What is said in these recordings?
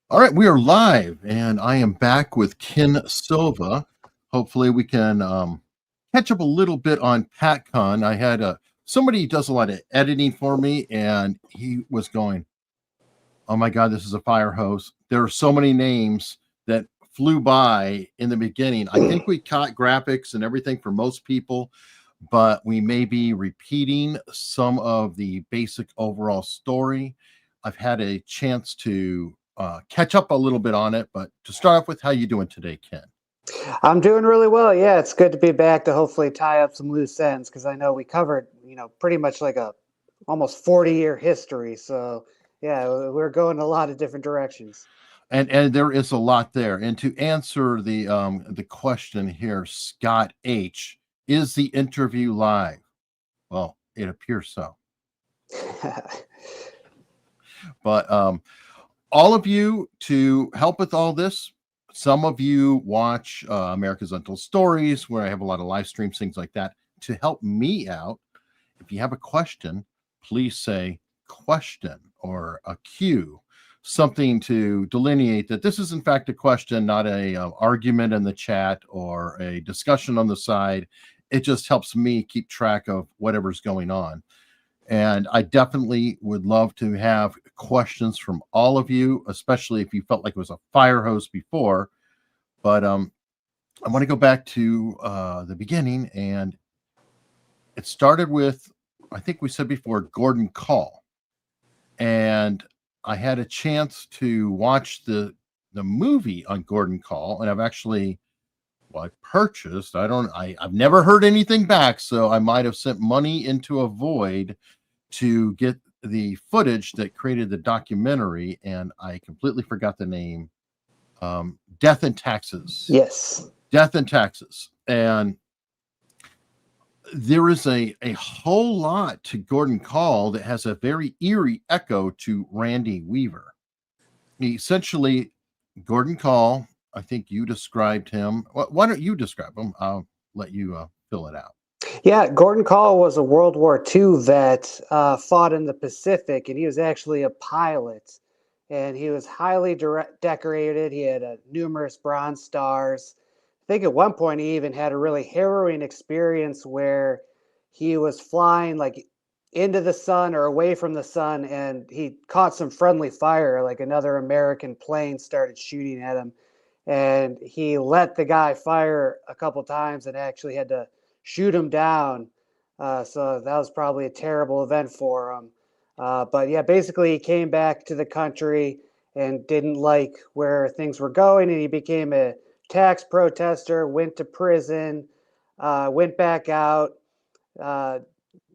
All right, we are live, and I am back with Ken Silva. Hopefully, we can catch up a little bit on PATCON. I had somebody does a lot of editing for me, and he was going, "Oh my God, this is a fire hose." There are so many names that flew by in the beginning. I think we caught graphics and everything for most people, but we may be repeating some of the basic overall story. I've had a chance to catch up a little bit on it, but to start off with, how you doing today, Ken? I'm doing really well. Yeah, it's good to be back to hopefully tie up some loose ends because I know we covered, pretty much like a almost 40-year history. So yeah, we're going a lot of different directions. And there is a lot there. And to answer the question here, Scott H, is the interview live? Well, it appears so. But all of you, to help with all this, some of you watch America's Untold Stories, where I have a lot of live streams, things like that. To help me out, if you have a question, please say question or a Q, something to delineate that this is in fact a question, not a argument in the chat or a discussion on the side. It just helps me keep track of whatever's going on. And I definitely would love to have questions from all of you, especially if you felt like it was a fire hose before. But I want to go back to the beginning, and it started with, I think we said before, Gordon Kahl. And I had a chance to watch the movie on Gordon Kahl, and I've actually, I purchased. I've never heard anything back, so I might have sent money into a void to get the footage that created the documentary, and I completely forgot the name. Death and Taxes. Yes. Death and Taxes. And there is a whole lot to Gordon Kahl that has a very eerie echo to Randy Weaver. Essentially, Gordon Kahl, I think you described him. Why don't you describe him? I'll let you fill it out. Yeah, Gordon Kahl was a World War II vet, fought in the Pacific, and he was actually a pilot. And he was highly decorated. He had numerous Bronze Stars. I think at one point he even had a really harrowing experience where he was flying like into the sun or away from the sun, and he caught some friendly fire, like another American plane started shooting at him. And he let the guy fire a couple times and actually had to shoot him down. So that was probably a terrible event for him. But yeah, basically he came back to the country and didn't like where things were going, and he became a tax protester, went to prison, went back out,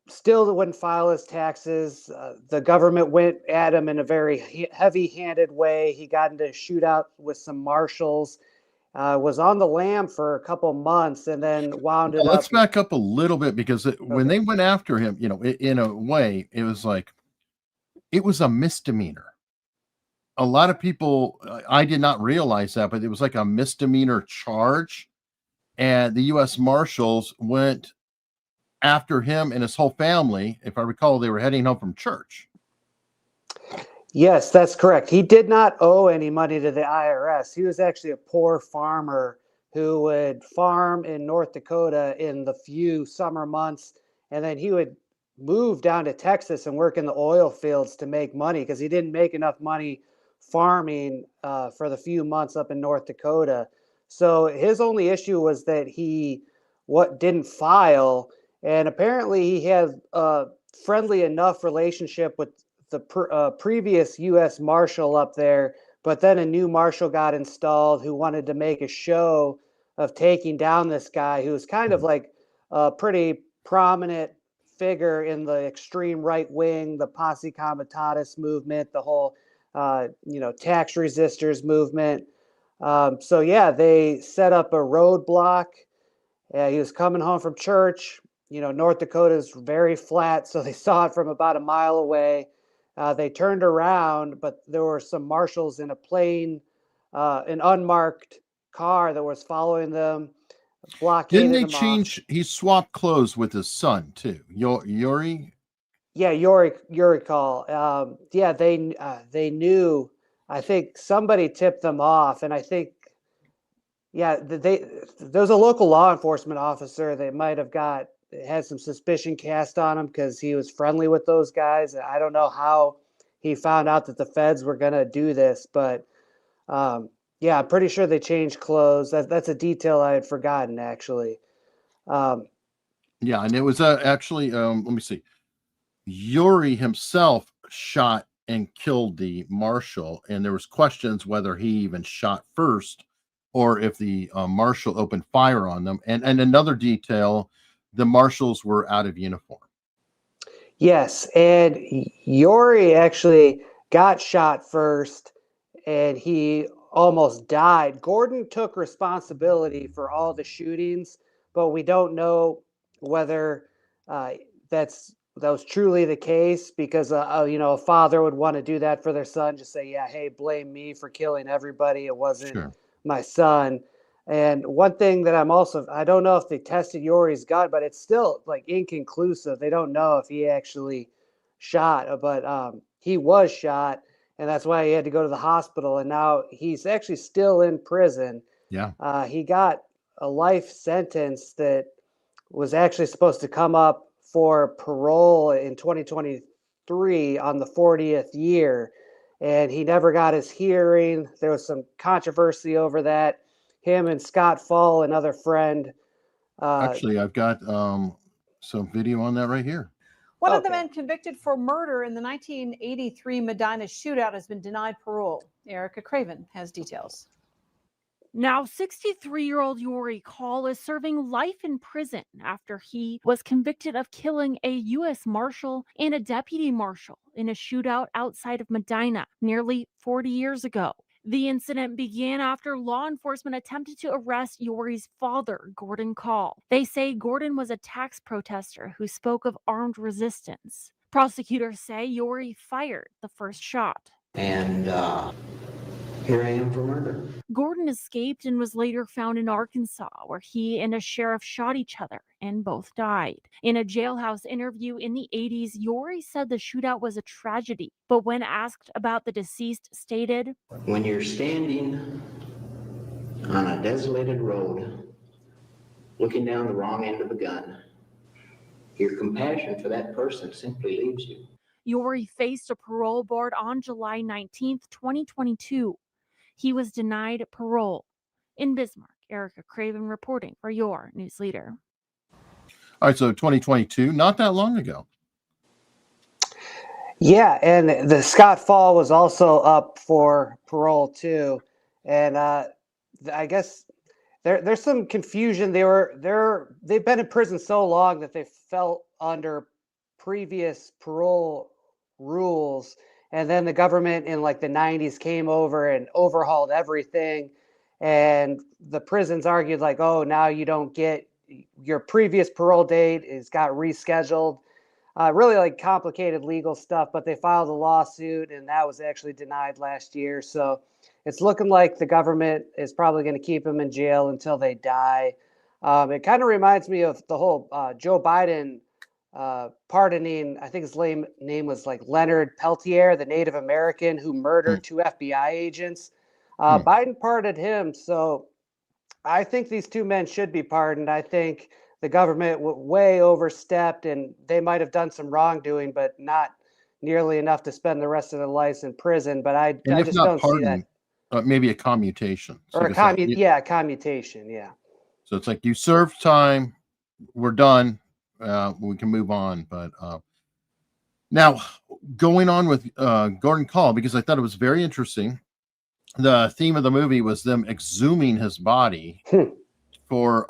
still wouldn't file his taxes. The government went at him in a very heavy-handed way. He got into a shootout with some marshals, was on the lam for a couple months, and then wound it up. Let's back up a little bit, because when they went after him, in a way, it was like, it was a misdemeanor. A lot of people, I did not realize that, but it was like a misdemeanor charge. And the U.S. Marshals went after him and his whole family. If I recall, they were heading home from church. Yes, that's correct. He did not owe any money to the IRS. He was actually a poor farmer who would farm in North Dakota in the few summer months, and then he would move down to Texas and work in the oil fields to make money because he didn't make enough money farming for the few months up in North Dakota. So his only issue was that he didn't file, and apparently he had a friendly enough relationship with the previous U.S. Marshal up there, but then a new Marshal got installed who wanted to make a show of taking down this guy who was kind of like a pretty prominent figure in the extreme right wing, the Posse Comitatus movement, the whole, tax resistors movement. So yeah, they set up a roadblock. He was coming home from church. North Dakota is very flat, so they saw it from about a mile away. They turned around, but there were some marshals in a plane, an unmarked car that was following them. blockaded they him off. change? He swapped clothes with his son too. Yuri. Yeah, Yuri Kahl. Yeah, they knew. I think somebody tipped them off, and I think, yeah, there was a local law enforcement officer that might have had some suspicion cast on him because he was friendly with those guys. I don't know how he found out that the feds were gonna do this, but yeah, I'm pretty sure they changed clothes. That's a detail I had forgotten, actually. Yeah, and it was actually. Let me see. Yuri himself shot and killed the marshal, and there was questions whether he even shot first or if the marshal opened fire on them. And another detail, the marshals were out of uniform. Yes, and Yuri actually got shot first, and he almost died. Gordon took responsibility for all the shootings, but we don't know whether uh, that was truly the case, because a father would want to do that for their son, just say, yeah, hey, blame me for killing everybody, it wasn't Sure. my son. And one thing that I don't know if they tested Yuri's gun, but it's still like inconclusive. They don't know if he actually shot, but he was shot, and that's why he had to go to the hospital. And now he's actually still in prison. Yeah. He got a life sentence that was actually supposed to come up for parole in 2023 on the 40th year, and he never got his hearing. There was some controversy over that. Him and Scott Fall, another friend. Actually, I've got some video on that right here. One of the men convicted for murder in the 1983 Medina shootout has been denied parole. Erica Craven has details. Now, 63-year-old Yuri Kahl is serving life in prison after he was convicted of killing a U.S. Marshal and a deputy marshal in a shootout outside of Medina nearly 40 years ago. The incident began after law enforcement attempted to arrest Yuri's father, Gordon Kahl. They say Gordon was a tax protester who spoke of armed resistance. Prosecutors say Yuri fired the first shot. And here I am for murder. Gordon escaped and was later found in Arkansas, where he and a sheriff shot each other and both died. In a jailhouse interview in the 80s, Yuri said the shootout was a tragedy, but when asked about the deceased, stated, "When you're standing on a desolated road, looking down the wrong end of a gun, your compassion for that person simply leaves you." Yuri faced a parole board on July 19, 2022. He was denied parole. In Bismarck, Erica Craven reporting for your news leader. All right, so 2022, not that long ago. Yeah, and the Scott Fall was also up for parole too, and I guess there's some confusion. They've been in prison so long that they felt under previous parole rules, and then the government in like the 90s came over and overhauled everything, and the prisons argued like, oh, now you don't get your previous parole date got rescheduled. Really like complicated legal stuff, but they filed a lawsuit and that was actually denied last year. So it's looking like the government is probably going to keep them in jail until they die. It kind of reminds me of the whole Joe Biden pardoning, I think his name was like Leonard Peltier, the Native American who murdered two FBI agents. Biden pardoned him. So I think these two men should be pardoned. I think the government way overstepped and they might have done some wrongdoing, but not nearly enough to spend the rest of their lives in prison. But I just don't see that. Maybe a commutation. Or a commutation, yeah. So it's like you served time, we're done, we can move on. But now going on with Gordon Kahl, because I thought it was very interesting. The theme of the movie was them exhuming his body for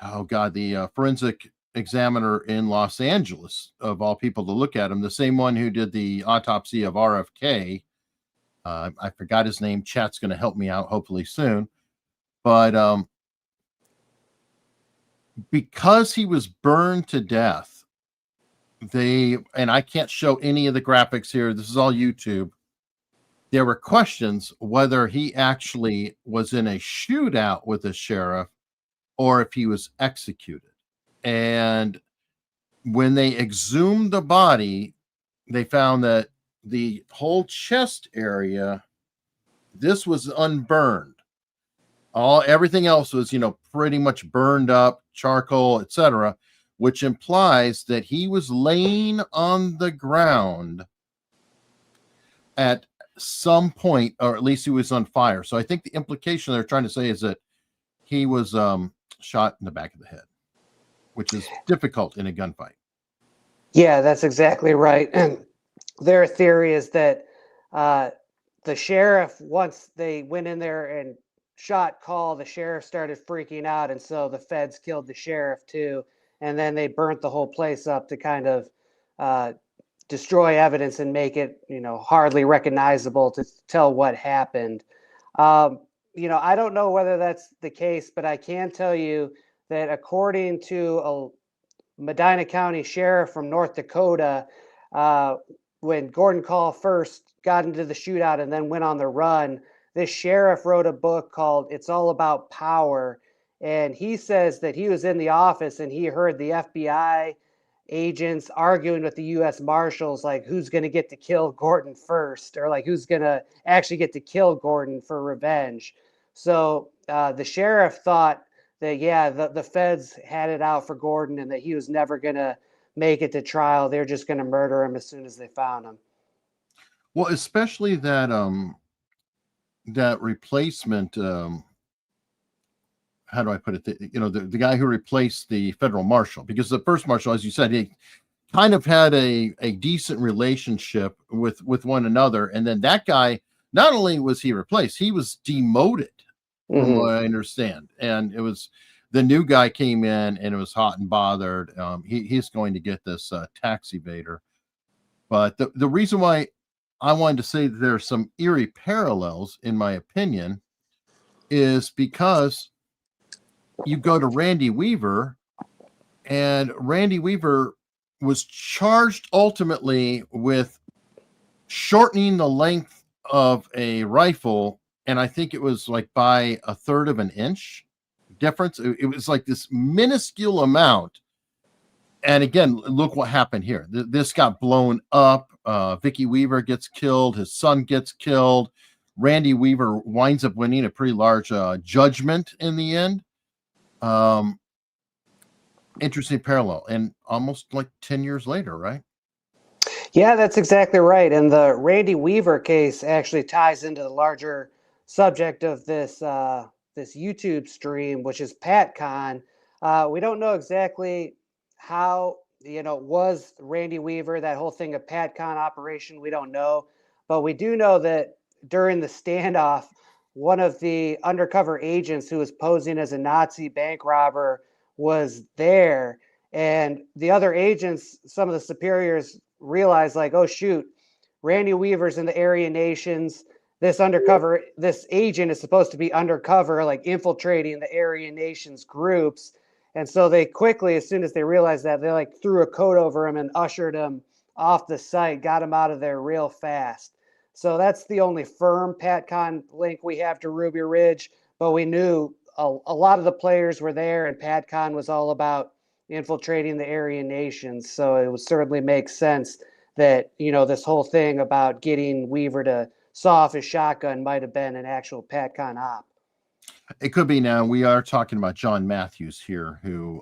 the forensic examiner in Los Angeles, of all people, to look at him, the same one who did the autopsy of RFK. I forgot his name. Chat's going to help me out hopefully soon. But because he was burned to death, and I can't show any of the graphics here, this is all YouTube. There were questions whether he actually was in a shootout with the sheriff or if he was executed. And when they exhumed the body, they found that the whole chest area, this was unburned. Everything else was, pretty much burned up, charcoal, etc., which implies that he was laying on the ground at some point, or at least he was on fire. So I think the implication they're trying to say is that he was shot in the back of the head, which is difficult in a gunfight. Yeah, that's exactly right. And their theory is that the sheriff, once they went in there and shot Kahl, the sheriff started freaking out. And so the feds killed the sheriff too. And then they burnt the whole place up to kind of destroy evidence and make it, hardly recognizable to tell what happened. I don't know whether that's the case, but I can tell you that according to a Medina County sheriff from North Dakota, when Gordon Kahl first got into the shootout and then went on the run, this sheriff wrote a book called It's All About Power. And he says that he was in the office and he heard the FBI agents arguing with the U.S. Marshals, like who's going to get to kill Gordon first, or like who's going to actually get to kill Gordon for revenge. So the sheriff thought that, the feds had it out for Gordon and that he was never going to make it to trial. They're just going to murder him as soon as they found him. Well, especially that that replacement, how do I put it? The guy who replaced the federal marshal, because the first marshal, as you said, he kind of had a decent relationship with one another. And then that guy, not only was he replaced, he was demoted, from what I understand. And it was the new guy came in and it was hot and bothered. He's going to get this tax evader. But the reason why I wanted to say that there are some eerie parallels, in my opinion, is because you go to Randy Weaver, and Randy Weaver was charged ultimately with shortening the length of a rifle. And I think it was like by 1/3 of an inch difference. It was like this minuscule amount. And again, look what happened here. This got blown up. Vicky Weaver gets killed. His son gets killed. Randy Weaver winds up winning a pretty large judgment in the end. Interesting parallel, and almost like 10 years later, right? Yeah, that's exactly right. And the Randy Weaver case actually ties into the larger subject of this this YouTube stream, which is PATCON. We don't know exactly how, was Randy Weaver, that whole thing, a PATCON operation. We don't know, but we do know that during the standoff, one of the undercover agents who was posing as a Nazi bank robber was there. And the other agents, some of the superiors, realized like, oh shoot, Randy Weaver's in the Aryan nations. This agent is supposed to be undercover, like infiltrating the Aryan nations groups. And so they quickly, as soon as they realized that, they like threw a coat over him and ushered him off the site, got him out of there real fast. So that's the only firm PATCON link we have to Ruby Ridge, but we knew a lot of the players were there, and PATCON was all about infiltrating the Aryan nations. So it would certainly make sense that, this whole thing about getting Weaver to saw off his shotgun might have been an actual PATCON op. It could be. Now we are talking about John Matthews here, who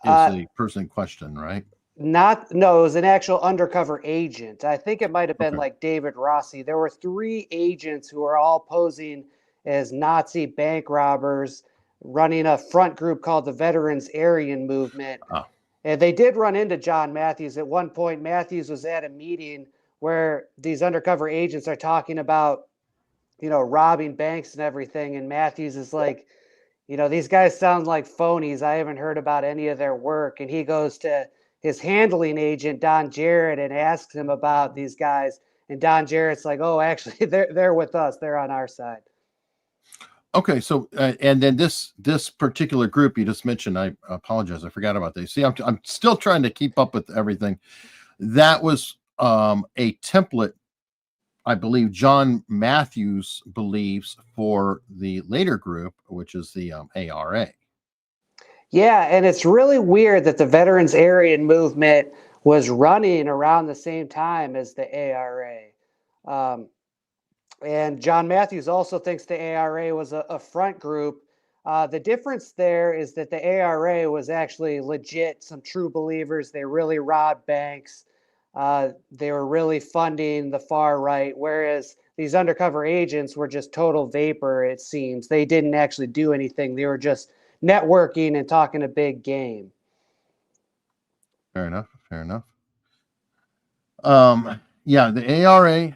is the person in question, right? No, it was an actual undercover agent. I think it might have been like David Rossi. There were 3 agents who were all posing as Nazi bank robbers, running a front group called the Veterans Aryan Movement. And they did run into John Matthews. At one point, Matthews was at a meeting where these undercover agents are talking about, robbing banks and everything. And Matthews is like, these guys sound like phonies. I haven't heard about any of their work. And he goes to his handling agent, Don Jarrett, and asks him about these guys. And Don Jarrett's like, oh, actually, they're with us. They're on our side. Okay, so and then this particular group you just mentioned, I apologize, I forgot about this. See, I'm still trying to keep up with everything. That was a template, I believe John Matthews believes, for the later group, which is the A.R.A. Yeah, and it's really weird that the Veterans Aryan movement was running around the same time as the A.R.A. And John Matthews also thinks the A.R.A. was a front group. The difference there is that the A.R.A. was actually legit, some true believers. They really robbed banks. They were really funding the far right, whereas these undercover agents were just total vapor, it seems. They didn't actually do anything. They were just networking and talking a big game. Fair enough. Fair enough. Yeah, the A.R.A.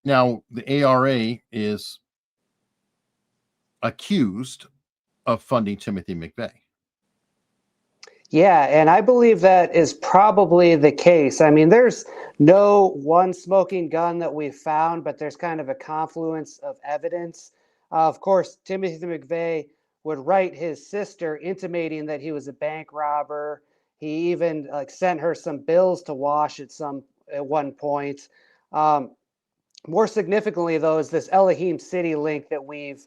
Now the A.R.A. is accused of funding Timothy McVeigh. Yeah, and I believe that is probably the case. I mean, there's no one smoking gun that we've found, but there's kind of a confluence of evidence. Of course, Timothy McVeigh would write his sister intimating that he was a bank robber. He even sent her some bills to wash at one point. More significantly, though, is this Elohim City link that we've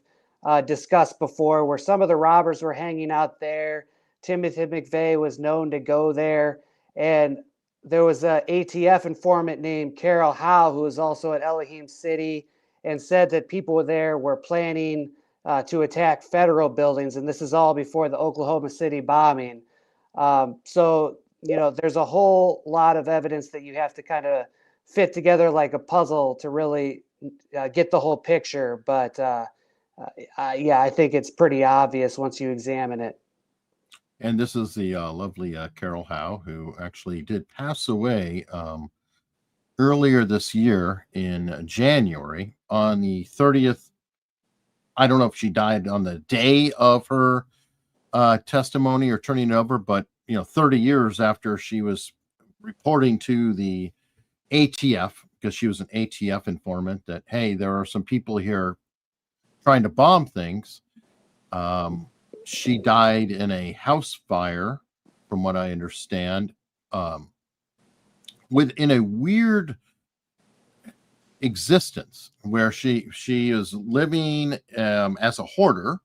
discussed before, where some of the robbers were hanging out there. Timothy McVeigh was known to go there. And there was an ATF informant named Carol Howe, who was also at Elohim City, and said that people there were planning to attack federal buildings. And this is all before the Oklahoma City bombing. So, there's a whole lot of evidence that you have to kind of fit together like a puzzle to really get the whole picture. But yeah, I think it's pretty obvious once you examine it. And this is the lovely Carol Howe, who actually did pass away earlier this year in January on the 30th. I don't know if she died on the day of her testimony or turning it over, but 30 years after she was reporting to the ATF, because she was an ATF informant, that, hey, there are some people here trying to bomb things. She died in a house fire, from what I understand, within a weird existence where she is living as a hoarder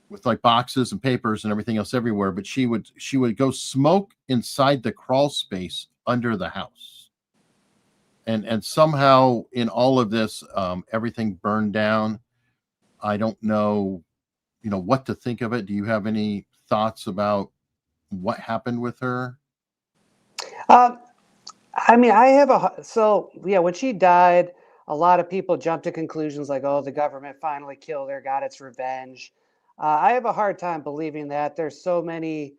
with like boxes and papers and everything else everywhere, but she would go smoke inside the crawl space under the house. And somehow in all of this, everything burned down. I don't know, what to think of it. Do you have any thoughts about what happened with her? I mean, when she died, a lot of people jumped to conclusions like, oh, the government finally killed her, got its revenge. I have a hard time believing that. There's so many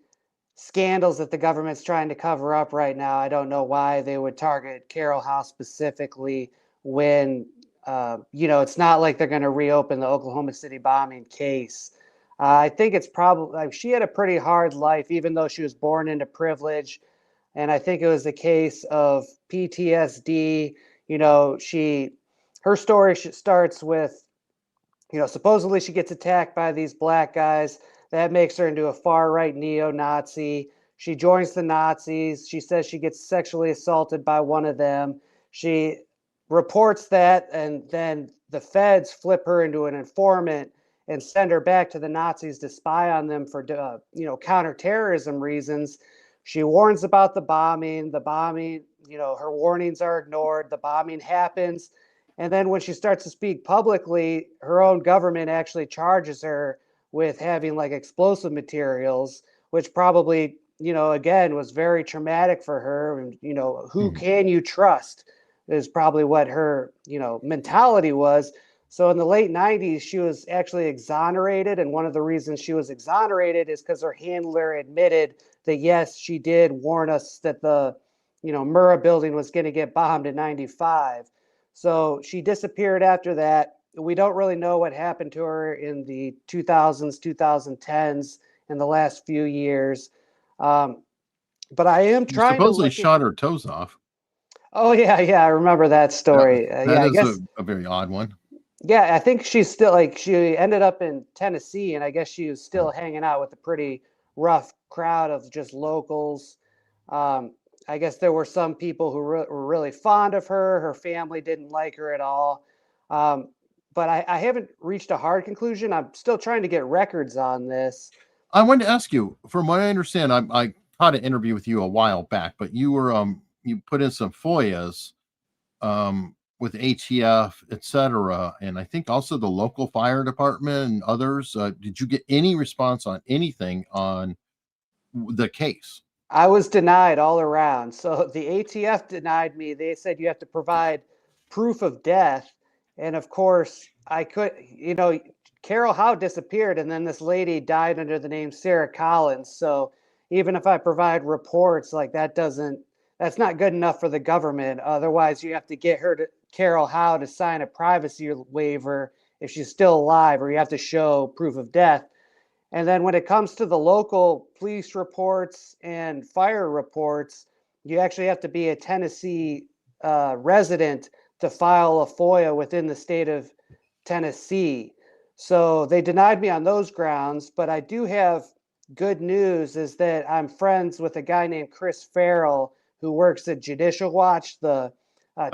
scandals that the government's trying to cover up right now. I don't know why they would target Carol House specifically when, it's not like they're going to reopen the Oklahoma City bombing case. I think it's probably she had a pretty hard life, even though she was born into privilege. And I think it was a case of PTSD. Her story starts with, supposedly she gets attacked by these black guys. That makes her into a far-right neo-Nazi. She joins the Nazis. She says she gets sexually assaulted by one of them. She reports that, and then the feds flip her into an informant and send her back to the Nazis to spy on them for, counterterrorism reasons. She warns about the bombing. The bombing, her warnings are ignored. The bombing happens. And then when she starts to speak publicly, her own government actually charges her with having like explosive materials, which probably, again, was very traumatic for her. And, who can you trust is probably what her, mentality was. So in the late 90s, she was actually exonerated. And one of the reasons she was exonerated is because her handler admitted that, yes, she did warn us that the, Murrah building was going to get bombed in 95. So she disappeared after that. We don't really know what happened to her in the 2000s, 2010s, in the last few years. But I am trying to supposedly shot her toes off. Oh, yeah. I remember that story. That is I guess a very odd one. Yeah, I think she's still she ended up in Tennessee, and I guess she was still hanging out with a pretty rough crowd of just locals. I guess there were some people who were really fond of her. Her family didn't like her at all. But I haven't reached a hard conclusion. I'm still trying to get records on this. I wanted to ask you, from what I understand, I caught an interview with you a while back, but you were you put in some FOIAs with ATF, etc., and I think also the local fire department and others. Did you get any response on anything on the case? I was denied all around. So the ATF denied me. They said you have to provide proof of death. And of course, I could, Carol Howe disappeared, and then this lady died under the name Sarah Collins. So even if I provide reports, like that's not good enough for the government. Otherwise, you have to get Carol Howe to sign a privacy waiver if she's still alive, or you have to show proof of death. And then when it comes to the local police reports and fire reports, you actually have to be a Tennessee resident to file a FOIA within the state of Tennessee. So they denied me on those grounds, but I do have good news, is that I'm friends with a guy named Chris Farrell who works at Judicial Watch, the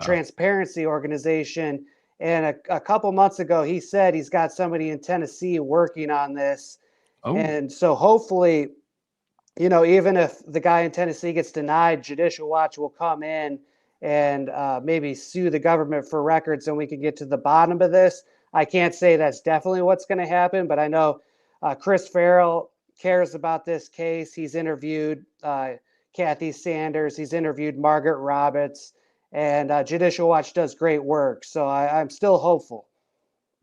transparency organization. And a couple months ago, he said he's got somebody in Tennessee working on this. Oh. And so hopefully, even if the guy in Tennessee gets denied, Judicial Watch will come in and maybe sue the government for records, and we can get to the bottom of this. I can't say that's definitely what's going to happen, but I know Chris Farrell cares about this case. He's interviewed Kathy Sanders. He's interviewed Margaret Roberts, and Judicial Watch does great work. So I'm still hopeful.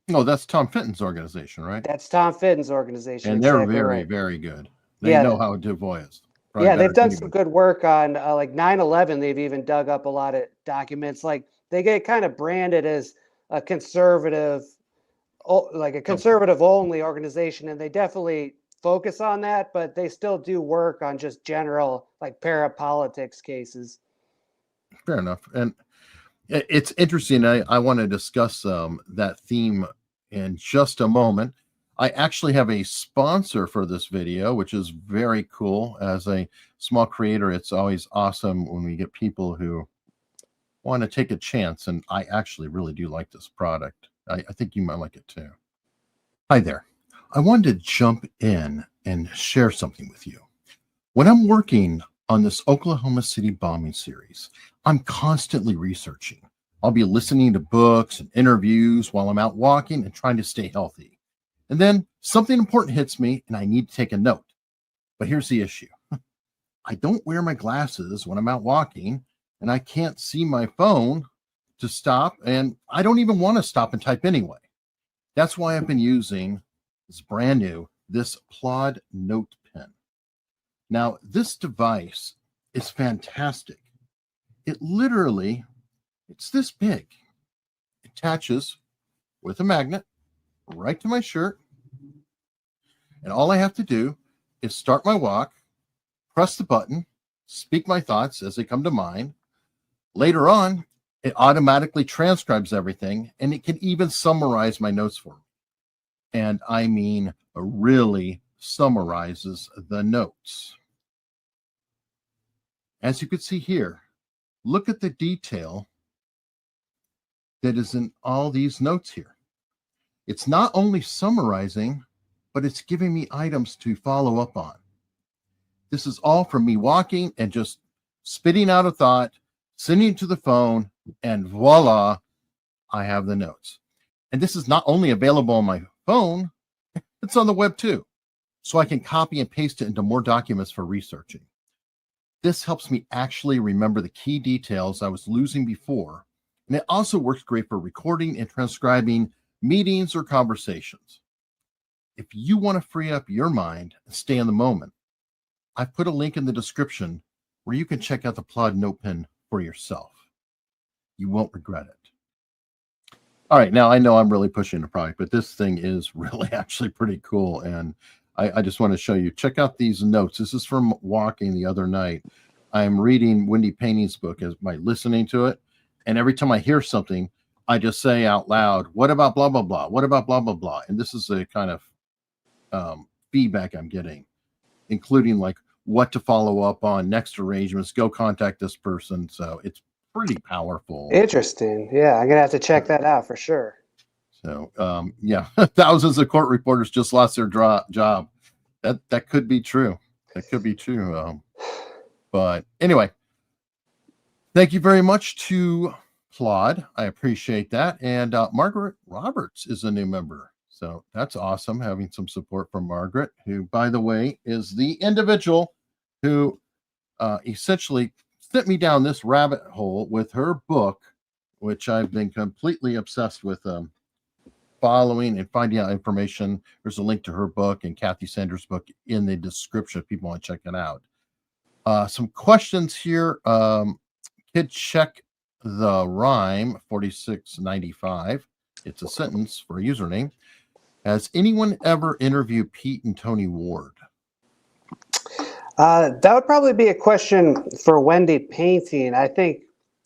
No, that's Tom Fitton's organization, right? That's Tom Fitton's organization. And they're exactly very, right. very good. They know how to do FOIAs. Yeah, they've done some good work on like 9/11. They've even dug up a lot of documents. Like they get kind of branded as a conservative, like a conservative only organization, and they definitely focus on that, but they still do work on just general like parapolitics cases. Fair enough. And it's interesting. I want to discuss that theme in just a moment. I actually have a sponsor for this video, which is very cool. As a small creator, it's always awesome when we get people who want to take a chance. And I actually really do like this product. I think you might like it too. Hi there. I wanted to jump in and share something with you. When I'm working on this Oklahoma City bombing series, I'm constantly researching. I'll be listening to books and interviews while I'm out walking and trying to stay healthy. And then something important hits me and I need to take a note. But here's the issue. I don't wear my glasses when I'm out walking, and I can't see my phone to stop, and I don't even want to stop and type anyway. That's why I've been using this brand new, this Plod NotePin. Now, this device is fantastic. It literally, it's this big. It attaches with a magnet right to my shirt. And all I have to do is start my walk, press the button, speak my thoughts as they come to mind. Later on, it automatically transcribes everything, and it can even summarize my notes for me. And I mean, really summarizes the notes. As you can see here, look at the detail that is in all these notes here. It's not only summarizing, but it's giving me items to follow up on. This is all from me walking and just spitting out a thought, sending it to the phone, and voila, I have the notes. And this is not only available on my phone, it's on the web too. So I can copy and paste it into more documents for researching. This helps me actually remember the key details I was losing before. And it also works great for recording and transcribing meetings or conversations. If you want to free up your mind and stay in the moment, I've put a link in the description where you can check out the Plod NotePin for yourself. You won't regret it. All right, now I know I'm really pushing the product, but this thing is really actually pretty cool. And I just want to show you. Check out these notes. This is from walking the other night. I'm reading Wendy Painting's book by listening to it. And every time I hear something, I just say out loud, what about blah, blah, blah? What about blah, blah, blah? And this is a kind of feedback I'm getting, including like what to follow up on, next arrangements, go contact this person. So it's pretty powerful. Interesting. Yeah, I'm going to have to check that out for sure. So, yeah, thousands of court reporters just lost their job That could be true. That could be true. But anyway, thank you very much to Claude. I appreciate that. And Margaret Roberts is a new member. So that's awesome, having some support from Margaret, who, by the way, is the individual who essentially sent me down this rabbit hole with her book, which I've been completely obsessed with following and finding out information. There's a link to her book and Kathy Sanders' book in the description if people want to check it out. Some questions here. Kid check the rhyme 4695. It's a sentence for a username. Has anyone ever interviewed Pete and Tony Ward? That would probably be a question for Wendy Painting. I think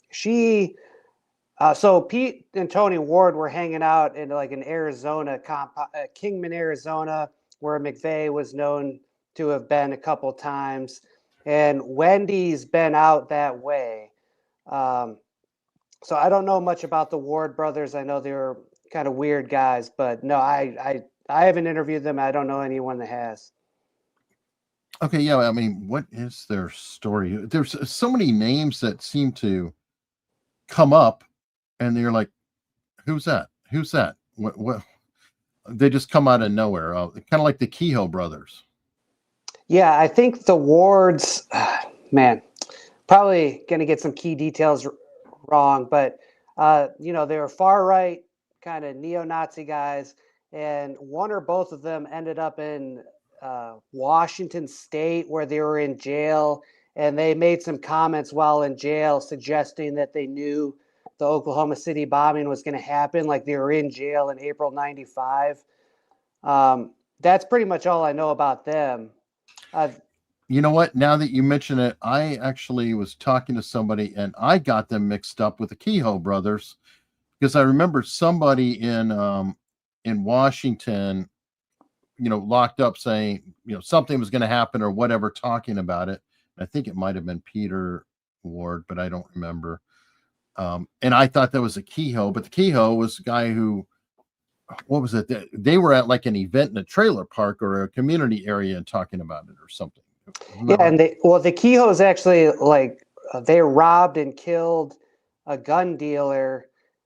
she, so Pete and Tony Ward were hanging out in like an Arizona, Kingman, Arizona, where McVeigh was known to have been a couple times. And Wendy's been out that way. So I don't know much about the Ward brothers. I know they were kind of weird guys, but no, I haven't interviewed them. I don't know anyone that has. Okay, yeah, I mean, what is their story? There's so many names that seem to come up, and you're like, who's that? Who's that? What? They just come out of nowhere. Kind of like the Kehoe brothers. Yeah, I think the Wards, man, probably going to get some key details wrong, but you know, they were far right kind of neo-Nazi guys, and one or both of them ended up in Washington State, where they were in jail, and they made some comments while in jail suggesting that they knew the Oklahoma City bombing was going to happen, like they were in jail in April '95. That's pretty much all I know about them. You know what? Now that you mention it, I actually was talking to somebody, and I got them mixed up with the Kehoe brothers, because I remember somebody in Washington, you know, locked up saying, you know, something was going to happen or whatever, talking about it. I think it might have been Peter Ward, but I don't remember. And I thought that was a Kehoe, but the Kehoe was a guy who, what was it? They were at like an event in a trailer park or a community area and talking about it or something. Yeah, and the Kehoes actually, like, they robbed and killed a gun dealer,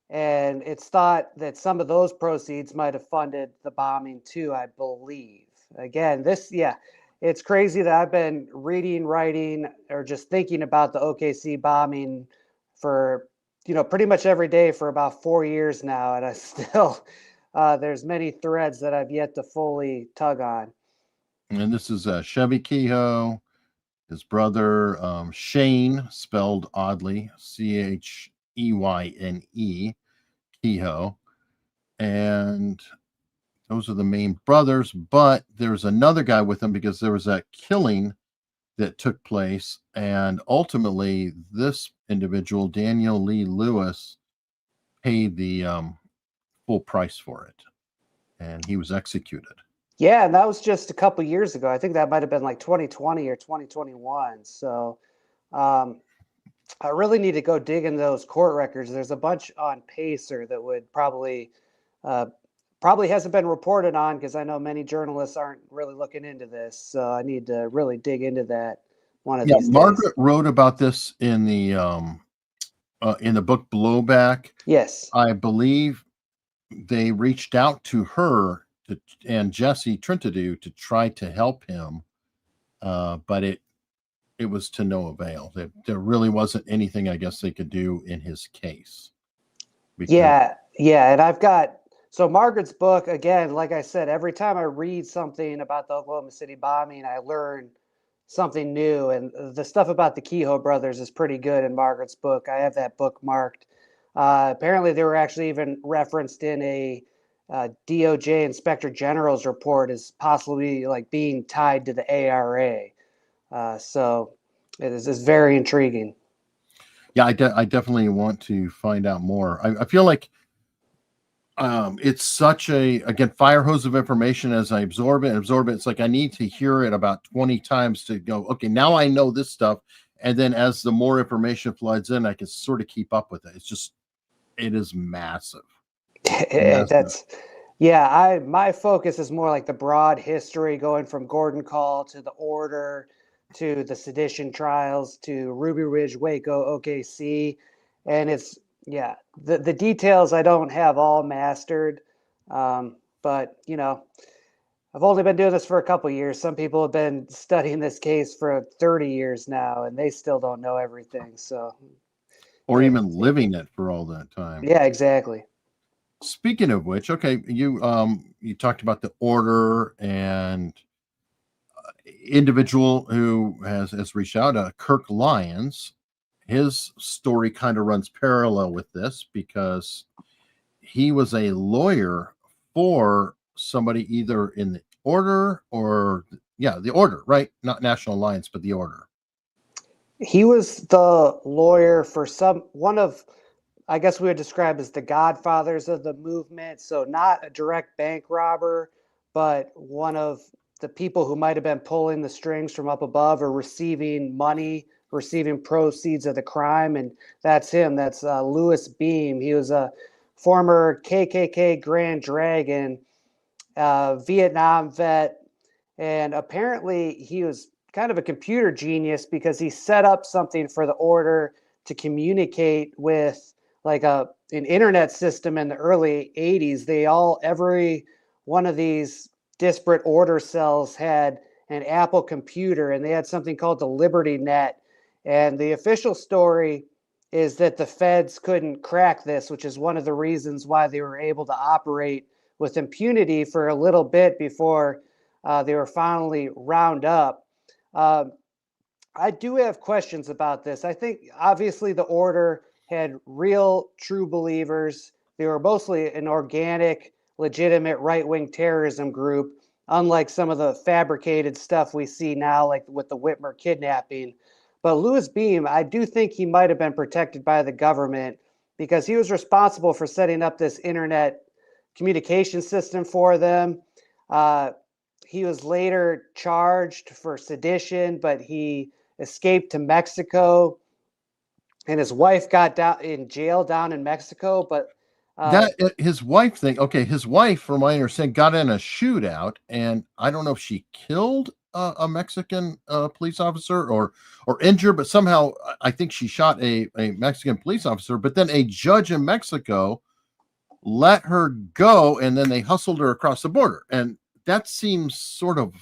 and it's thought that some of those proceeds might have funded the bombing too, I believe. Again, it's crazy that I've been reading, writing, or just thinking about the OKC bombing for, you know, pretty much every day for about 4 years now, and I still, there's many threads that I've yet to fully tug on. And this is Chevy Kehoe, his brother Shane, spelled oddly, Cheyne, Kehoe. And those are the main brothers, but there's another guy with them because there was that killing that took place. And ultimately, this individual, Daniel Lee Lewis, paid the full price for it. And he was executed. Yeah, and that was just a couple years ago. I think that might have been like 2020 or 2021. So I really need to go dig in those court records. There's a bunch on Pacer that would probably hasn't been reported on, because I know many journalists aren't really looking into this. So I need to really dig into that one of these days. Margaret wrote about this in the book Blowback. Yes. I believe they reached out to her and Jesse Trentadue to try to help him, but it was to no avail. There really wasn't anything, I guess, they could do in his case. Yeah, and I've got, so Margaret's book, again, like I said, every time I read something about the Oklahoma City bombing, I learn something new, and the stuff about the Kehoe brothers is pretty good in Margaret's book. I have that book marked. Apparently, they were actually even referenced in a DOJ Inspector General's report as possibly like being tied to the A.R.A. So it is very intriguing. Yeah, I definitely want to find out more. I feel like it's such a, again, fire hose of information. As I absorb it, it's like I need to hear it about 20 times to go, okay, now I know this stuff. And then as the more information floods in, I can sort of keep up with it. It is massive. Yeah, my focus is more like the broad history going from Gordon Kahl to the Order to the sedition trials to Ruby Ridge, Waco, OKC. And it's, yeah, the details I don't have all mastered. But, you know, I've only been doing this for a couple of years. Some people have been studying this case for 30 years now, and they still don't know everything. So, Or even living it for all that time. yeah, exactly. Speaking of which, okay, you talked about the Order and individual who has reached out, Kirk Lyons. His story kind of runs parallel with this because he was a lawyer for somebody either in the Order or the Order, right? Not National Alliance, but the Order. He was the lawyer for one of, I guess we would describe as the godfathers of the movement. So not a direct bank robber, but one of the people who might have been pulling the strings from up above or receiving money, receiving proceeds of the crime. And that's him. That's Louis Beam. He was a former KKK Grand Dragon, Vietnam vet. And apparently he was kind of a computer genius because he set up something for the Order to communicate with like an internet system in the early 80s. Every one of these disparate Order cells had an Apple computer, and they had something called the Liberty Net. And the official story is that the feds couldn't crack this, which is one of the reasons why they were able to operate with impunity for a little bit before they were finally round up. I do have questions about this. I think obviously the Order had real true believers. They were mostly an organic, legitimate right-wing terrorism group, unlike some of the fabricated stuff we see now, like with the Whitmer kidnapping. But Louis Beam, I do think he might have been protected by the government because he was responsible for setting up this internet communication system for them. He was later charged for sedition, but he escaped to Mexico, and his wife got down in jail down in Mexico. But His wife thing. Okay, his wife, from my understanding, got in a shootout, and I don't know if she killed a Mexican police officer or injured, but somehow I think she shot a Mexican police officer. But then a judge in Mexico let her go, and then they hustled her across the border, and that seems sort of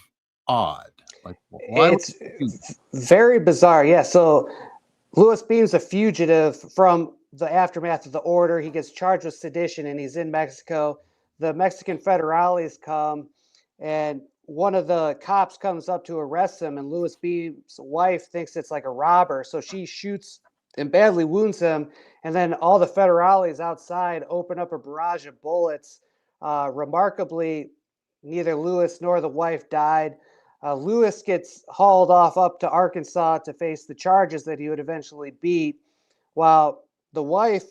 odd. Like, why? It's very bizarre. Yeah. So Louis Beam's a fugitive from the aftermath of the Order. He gets charged with sedition and he's in Mexico. The Mexican federales come and one of the cops comes up to arrest him, and Louis Beam's wife thinks it's like a robber. So she shoots and badly wounds him. And then all the federales outside open up a barrage of bullets. Remarkably, neither Louis nor the wife died. Louis gets hauled off up to Arkansas to face the charges that he would eventually beat, while the wife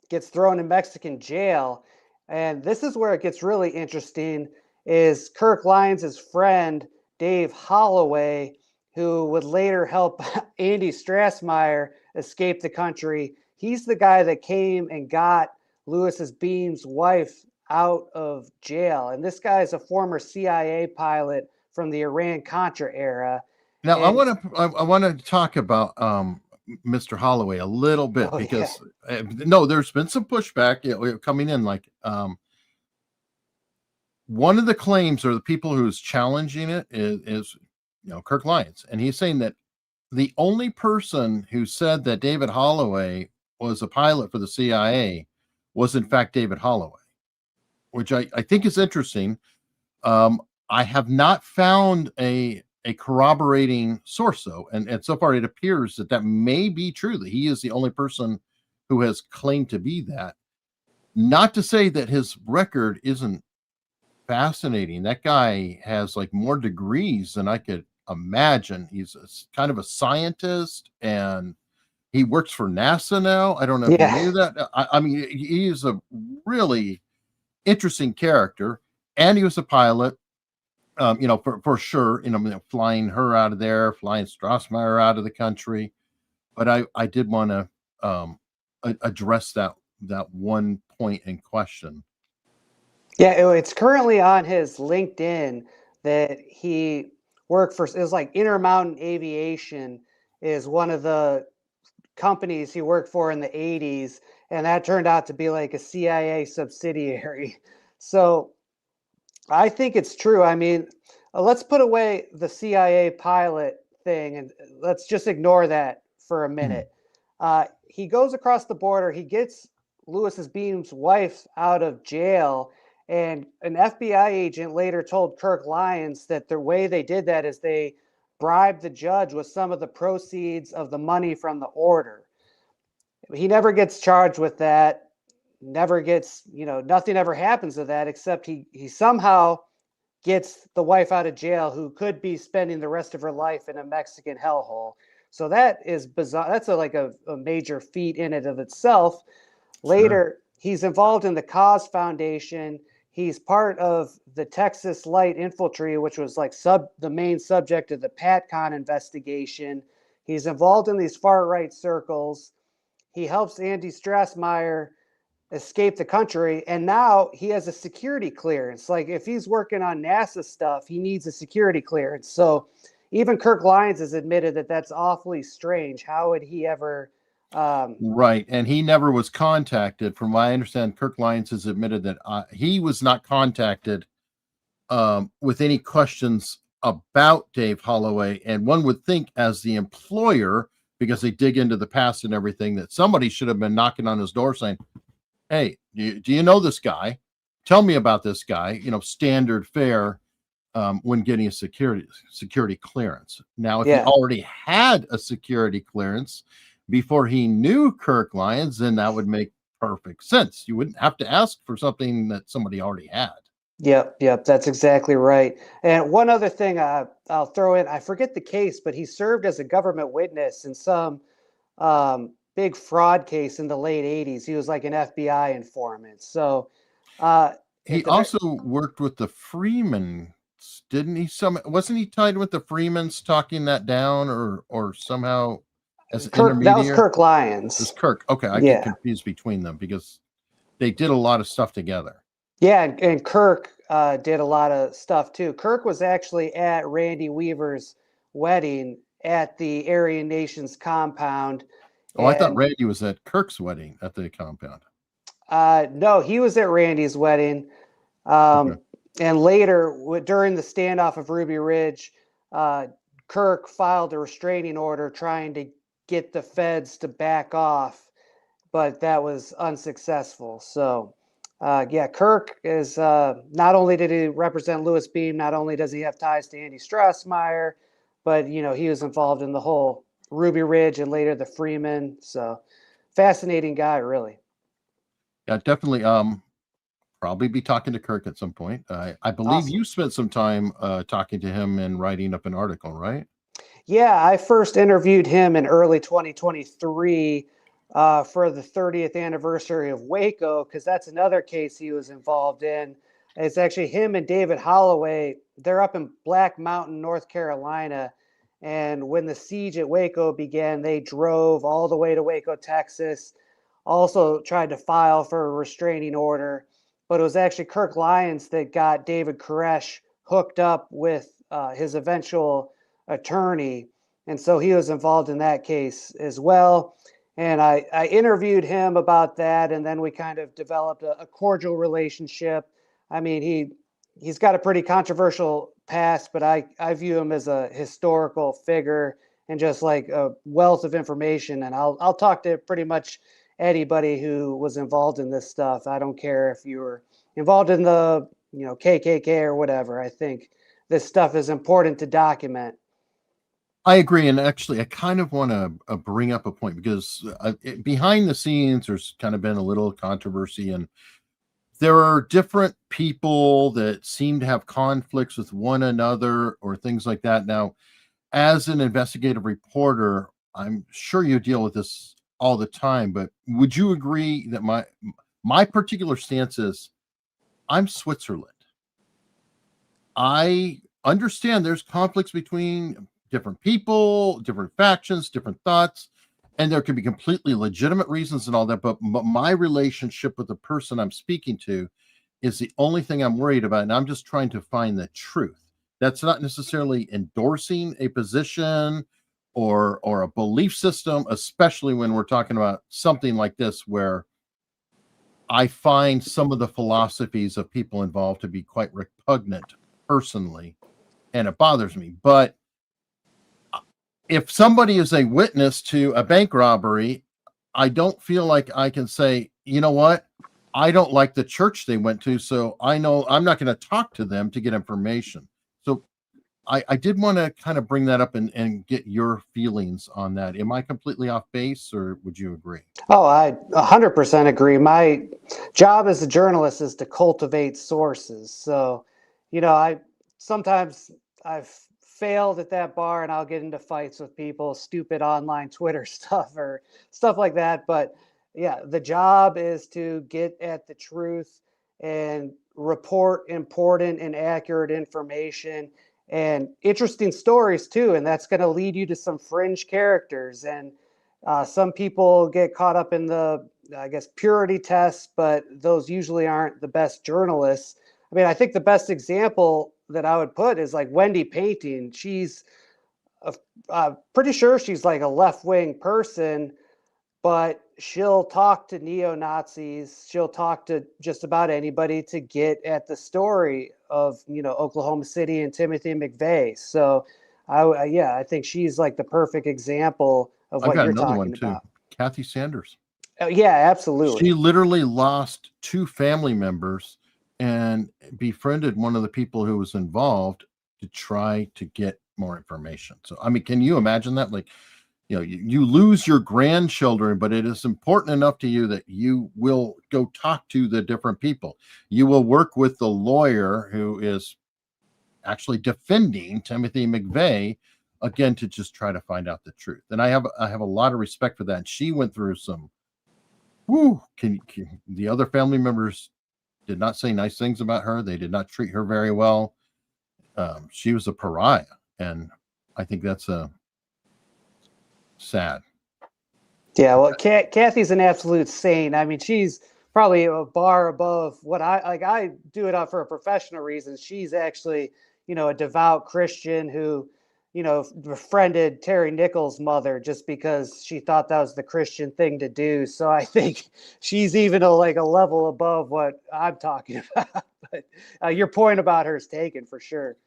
gets thrown in Mexican jail. And this is where it gets really interesting, is Kirk Lyons' friend, Dave Holloway, who would later help Andy Strassmeyer escape the country. He's the guy that came and got Louis Beam's wife out of jail. And this guy is a former CIA pilot from the Iran-Contra era. Now, I want to talk about Mr. Holloway a little bit because there's been some pushback coming in. Like one of the claims, or the people who's challenging it, is Kirk Lyons, and he's saying that the only person who said that David Holloway was a pilot for the CIA was in fact David Holloway, which I think is interesting. I have not found a corroborating source, though, and so far it appears that may be true, that he is the only person who has claimed to be that. Not to say that his record isn't fascinating. That guy has like more degrees than I could imagine. He's kind of a scientist, and he works for NASA now. I don't know if you knew that. I mean, he is a really interesting character, and he was a pilot. For sure, flying her out of there, flying Strassmeyer out of the country. But I did want to address that one point in question. Yeah, it's currently on his LinkedIn that he worked for. It was like Intermountain Aviation is one of the companies he worked for in the 80s, and that turned out to be like a CIA subsidiary. So I think it's true. I mean, let's put away the CIA pilot thing and let's just ignore that for a minute. He goes across the border, he gets Lewis's Beam's wife out of jail, and an FBI agent later told Kirk Lyons that the way they did that is they bribed the judge with some of the proceeds of the money from the order. He never gets charged with that, never gets, nothing ever happens to that, except he somehow gets the wife out of jail, who could be spending the rest of her life in a Mexican hellhole. So that is bizarre. That's a major feat in and of itself. Later, he's involved in the Cause Foundation. He's part of the Texas Light Infantry, which was like the main subject of the PATCON investigation. He's involved in these far right circles. He helps Andy Strassmeyer escape the country, and now he has a security clearance. Like, if he's working on NASA stuff, he needs a security clearance. So even Kirk Lyons has admitted that that's awfully strange. How would he ever Right, and he never was contacted. From what I understand, Kirk Lyons has admitted that he was not contacted with any questions about Dave Holloway. And one would think, as the employer, because they dig into the past and everything, that somebody should have been knocking on his door saying, hey, do you know this guy? Tell me about this guy. Standard fare when getting a security clearance. Now, if he already had a security clearance before he knew Kirk Lyons, then that would make perfect sense. You wouldn't have to ask for something that somebody already had. Yep, that's exactly right. And one other thing I'll throw in, I forget the case, but he served as a government witness in some big fraud case in the late 80s. He was like an FBI informant. So he also worked with the Freemans, didn't he? Wasn't he tied with the Freemans, talking that down or somehow as intermediary? That was Kirk Lyons. It was Kirk. Okay, I get confused between them because they did a lot of stuff together. Yeah, and Kirk did a lot of stuff too. Kirk was actually at Randy Weaver's wedding at the Aryan Nation's compound. Oh, I thought Randy was at Kirk's wedding at the compound. No, he was at Randy's wedding. Okay. And later, during the standoff of Ruby Ridge, Kirk filed a restraining order trying to get the feds to back off, but that was unsuccessful. So, Kirk is not only did he represent Lewis Beam, not only does he have ties to Andy Strassmeyer, but he was involved in the whole Ruby Ridge and later the Freeman. So, fascinating guy, really. Yeah, definitely. Probably be talking to Kirk at some point. I believe you spent some time talking to him and writing up an article, right? Yeah, I first interviewed him in early 2023 for the 30th anniversary of Waco, because that's another case he was involved in. It's actually him and David Holloway. They're up in Black Mountain, North Carolina. And when the siege at Waco began, they drove all the way to Waco, Texas, also tried to file for a restraining order. But it was actually Kirk Lyons that got David Koresh hooked up with his eventual attorney. And so he was involved in that case as well. And I interviewed him about that, and then we kind of developed a cordial relationship. I mean, he's got a pretty controversial past, but I view him as a historical figure and just like a wealth of information. And I'll talk to pretty much anybody who was involved in this stuff. I don't care if you were involved in the KKK or whatever. I think this stuff is important to document. I agree. And actually, I kind of want to bring up a point because behind the scenes, there's kind of been a little controversy, and there are different people that seem to have conflicts with one another or things like that. Now, as an investigative reporter, I'm sure you deal with this all the time, but would you agree that my particular stance is I'm Switzerland? I understand there's conflicts between different people, different factions, different thoughts, and there can be completely legitimate reasons and all that, but my relationship with the person I'm speaking to is the only thing I'm worried about. And I'm just trying to find the truth. That's not necessarily endorsing a position or a belief system, especially when we're talking about something like this, where I find some of the philosophies of people involved to be quite repugnant personally, and it bothers me. But if somebody is a witness to a bank robbery, I don't feel like I can say, you know what? I don't like the church they went to, so I know I'm not going to talk to them to get information. So I did want to kind of bring that up and get your feelings on that. Am I completely off base, or would you agree? Oh, I 100% agree. My job as a journalist is to cultivate sources. So, sometimes I've failed at that bar and I'll get into fights with people, stupid online Twitter stuff or stuff like that. But yeah, the job is to get at the truth and report important and accurate information and interesting stories too. And that's going to lead you to some fringe characters. And some people get caught up in the, I guess, purity tests, but those usually aren't the best journalists. I mean, I think the best example that I would put is like Wendy Painting. She's pretty sure she's like a left-wing person, but she'll talk to neo-Nazis. She'll talk to just about anybody to get at the story of, Oklahoma City and Timothy McVeigh. So I think she's like the perfect example of I've what got you're another one talking too. about. Kathy Sanders. Yeah, absolutely. She literally lost 2 family members and befriended one of the people who was involved to try to get more information. So, I mean, can you imagine that? Like, you lose your grandchildren, but it is important enough to you that you will go talk to the different people. You will work with the lawyer who is actually defending Timothy McVeigh, again, to just try to find out the truth. And I have a lot of respect for that. And she went through some, the other family members did not say nice things about her. They did not treat her very well. She was a pariah. And I think that's sad. Yeah, well, Kathy's an absolute saint. I mean, she's probably a bar above what I do it out for a professional reason. She's actually, a devout Christian who, befriended Terry Nichols' mother just because she thought that was the Christian thing to do. So I think she's even a level above what I'm talking about. But your point about her is taken for sure.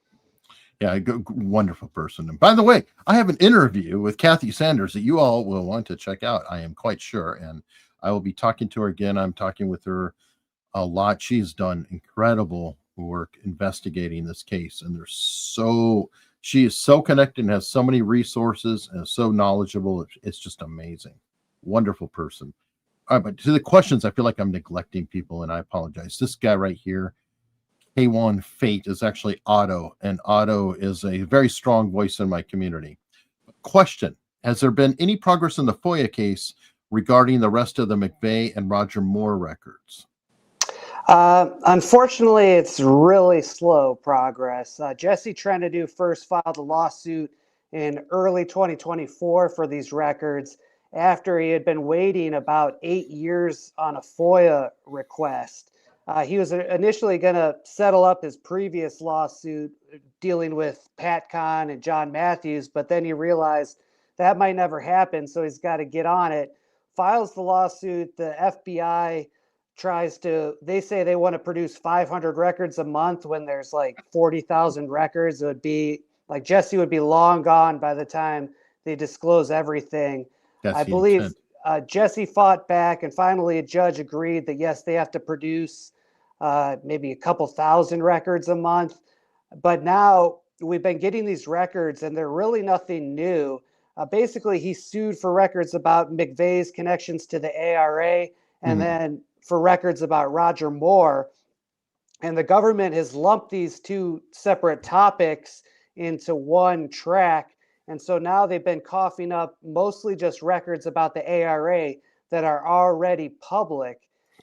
Yeah, wonderful person. And by the way, I have an interview with Kathy Sanders that you all will want to check out, I am quite sure. And I will be talking to her again. I'm talking with her a lot. She's done incredible work investigating this case. And she is so connected and has so many resources and is so knowledgeable. It's just amazing. Wonderful person. All right, but to the questions, I feel like I'm neglecting people, and I apologize. This guy right here, K1 Fate, is actually Otto, and Otto is a very strong voice in my community. Question: has there been any progress in the FOIA case regarding the rest of the McVeigh and Roger Moore records? Unfortunately, it's really slow progress. Jesse Trentadue first filed a lawsuit in early 2024 for these records after he had been waiting about 8 years on a FOIA request. He was initially going to settle up his previous lawsuit dealing with PATCON and John Matthews, but then he realized that might never happen, so he's got to get on it. Files the lawsuit. The FBI they say they want to produce 500 records a month when there's like 40,000 records. It would be like Jesse would be long gone by the time they disclose everything. That's I the believe intent. Jesse fought back, and finally a judge agreed that yes, they have to produce maybe a couple thousand records a month. But now we've been getting these records and they're really nothing new. Basically, he sued for records about McVeigh's connections to the A.R.A. and then for records about Roger Moore. And the government has lumped these two separate topics into one track. And so now they've been coughing up mostly just records about the A.R.A. that are already public.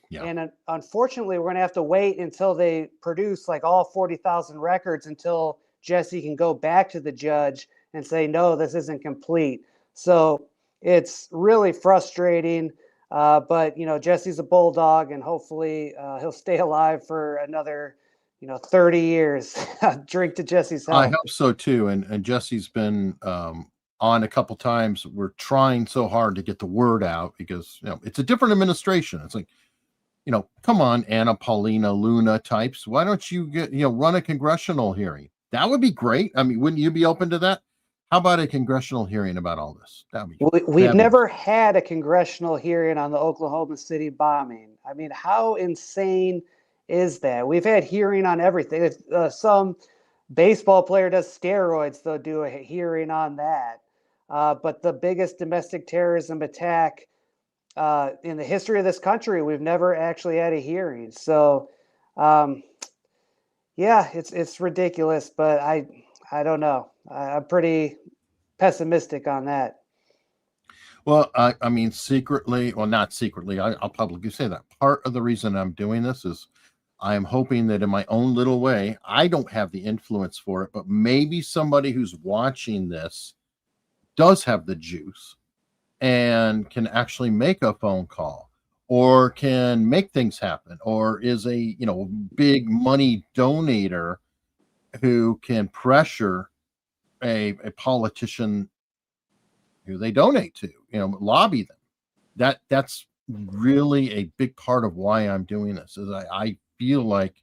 Yeah. And unfortunately, we're going to have to wait until they produce like all 40,000 records until Jesse can go back to the judge and say, no, this isn't complete. So it's really frustrating. But Jesse's a bulldog, and hopefully he'll stay alive for another 30 years. Drink to Jesse's I health. hope so too. And Jesse's been on a couple times. We're trying so hard to get the word out because it's a different administration. It's like, come on, Anna Paulina Luna types. Why don't you run a congressional hearing? That would be great. I mean, wouldn't you be open to that? How about a congressional hearing about all this? We've never had a congressional hearing on the Oklahoma City bombing. I mean, how insane is that? We've had hearing on everything. If some baseball player does steroids, they'll do a hearing on that. But the biggest domestic terrorism attack in the history of this country, we've never actually had a hearing. So, yeah, it's ridiculous, but I don't know. I'm pretty pessimistic on that. Well, I mean, secretly, well, not secretly, I'll publicly say that part of the reason I'm doing this is I am hoping that in my own little way, I don't have the influence for it, but maybe somebody who's watching this does have the juice and can actually make a phone call or can make things happen or is a, big money donator who can pressure a politician who they donate to, lobby them. That's really a big part of why I'm doing this is I feel like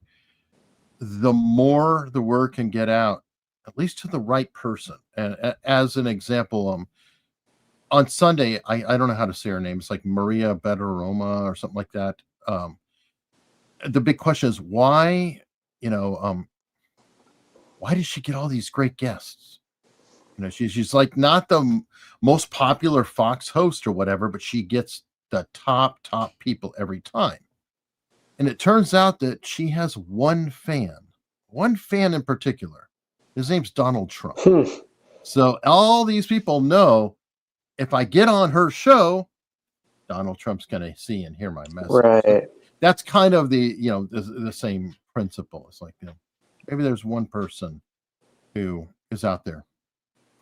the more the word can get out, at least to the right person. And as an example, on Sunday, I don't know how to say her name. It's like Maria Betteroma or something like that. The big question is why, why did she get all these great guests? She's like not the most popular Fox host or whatever, but she gets the top people every time. And it turns out that she has one fan in particular. His name's Donald Trump. So all these people know if I get on her show, Donald Trump's going to see and hear my message. Right. So that's kind of the, the same principle. It's like, maybe there's one person who is out there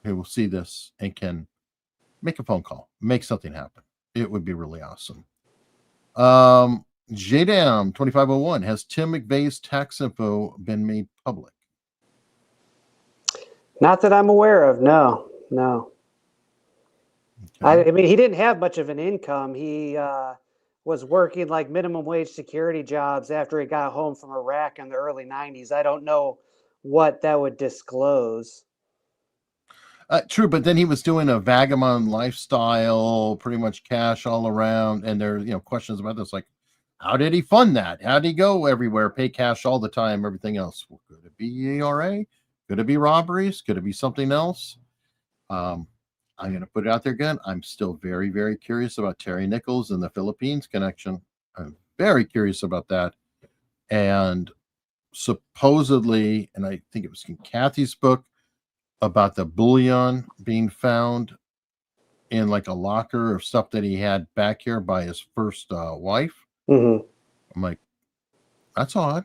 who will see this and can make a phone call, make something happen. It would be really awesome. JDAM 2501, has Tim McVeigh's tax info been made public? Not that I'm aware of. No. Okay. I mean, he didn't have much of an income. He was working like minimum wage security jobs after he got home from Iraq in the early 90s. I don't know what that would disclose. True, but then he was doing a vagabond lifestyle, pretty much cash all around. And there are, questions about this, like, how did he fund that? How did he go everywhere, pay cash all the time, everything else? Well, could it be A.R.A? Could it be robberies? Could it be something else? I'm going to put it out there again. I'm still very, very curious about Terry Nichols and the Philippines connection. I'm very curious about that. And supposedly, and I think it was in Kathy's book, about the bullion being found in like a locker of stuff that he had back here by his first wife. Mm-hmm. I'm like, that's odd.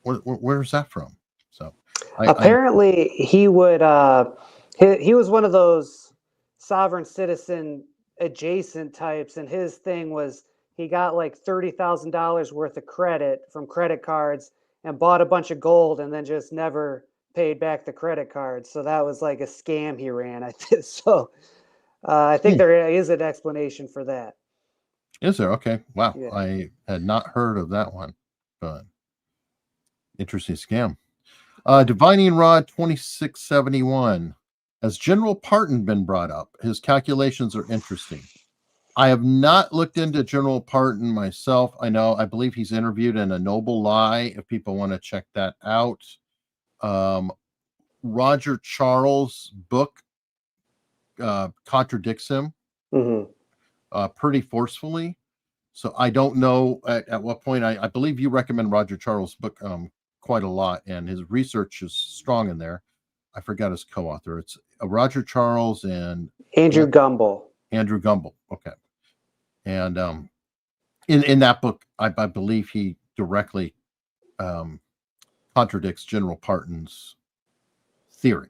Where's that from? So apparently he would, he was one of those sovereign citizen adjacent types. And his thing was he got like $30,000 worth of credit from credit cards and bought a bunch of gold and then just never paid back the credit cards. So that was like a scam he ran. I think so. I think there is an explanation for that. Is there? Okay. Wow. Yeah. I had not heard of that one, but interesting scam. Divining Rod 2671. Has General Parton been brought up? His calculations are interesting. I have not looked into General Parton myself. I believe he's interviewed in A Noble Lie, if people want to check that out. Roger Charles' book contradicts him pretty forcefully. So I don't know at what point. I believe you recommend Roger Charles' book quite a lot, and his research is strong in there. I forgot his co-author. It's Roger Charles and Andrew Gumbel. Andrew Gumbel. Okay. And in that book, I believe he directly contradicts General Parton's theory.